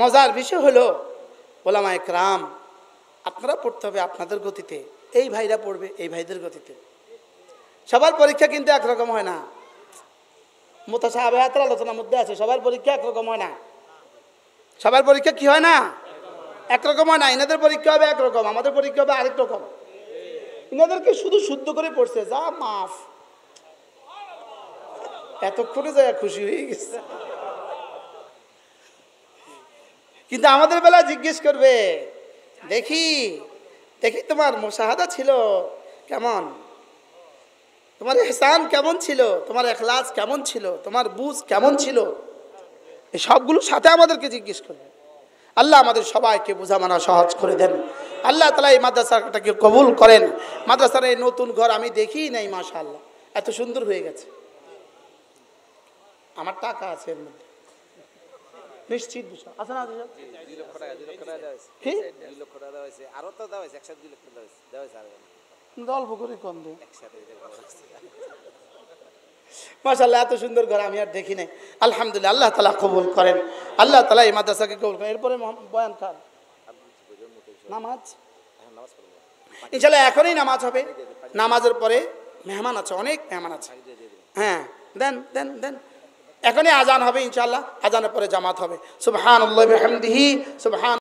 মজার বিষয় হলো ওলামায়ে কেরাম, আপনারা পড়তে হবে আপনাদের গতিতে, এই ভাইরা পড়বে এই ভাইদের গতিতে। সবার পরীক্ষা কিন্তু একরকম হয় না। মুতাশাবিহাতের আলোচনার মধ্যে আছে, সবার পরীক্ষা একরকম হয় না। সবার পরীক্ষা কি হয় না? একরকম হয় না। ইনাদের পরীক্ষা হবে একরকম, আমাদের পরীক্ষা হবে আরেক রকম। ইনাদেরকে শুধু শুদ্ধ করে পড়ছে, যা মাফ, এতক্ষণে যায় খুশি হয়ে গেছে। কিন্তু আমাদের বেলা জিজ্ঞেস করবে, দেখি দেখি তোমার মুশাহাদা ছিল কেমন, তোমার ইহসান কেমন ছিল, তোমার ইখলাস কেমন ছিল, তোমার বুঝ কেমন ছিল, এই সবগুলোর সাথে আমাদেরকে জিজ্ঞেস করবে। আল্লাহ আমাদের সবাইকে বোঝা মানা সহজ করে দেন। আল্লাহ তাআলা এই মাদ্রাসাটাকে কবুল করেন। মাদ্রাসার এই নতুন ঘর আমি দেখি নাই, মাশাআল্লাহ এত সুন্দর হয়ে গেছে। আমার টাকা আছে এর মধ্যে, নিশ্চিত বিষয় আছে না? 2 লক্ষ টাকা দেওয়া হয়েছে। কি 2 লক্ষ টাকা দেওয়া হয়েছে? আরো তো দেওয়া হয়েছে, একসাথে 2 লক্ষ দেওয়া হয়েছে। অল্প করে কম দেয় একসাথে। মাশাআল্লাহ এত সুন্দর ঘর আমি আর দেখি নাই। আলহামদুলিল্লাহ, আল্লাহ তাআলা কবুল করেন। আল্লাহ তাআলা এই মাদ্রাসাকে কবুল করেন। এরপরে বয়ান খান, নামাজ ইনশাআল্লাহ এখনই নামাজ হবে। নামাজের পরে মেহমান আছে, অনেক মেহমান আছে। হ্যাঁ দেন দেন দেন, এখনই আজান হবে ইনশাআল্লাহ, আজানের পরে জামাত হবে। সুবহানাল্লাহি ওয়া বিহামদিহি সুবহান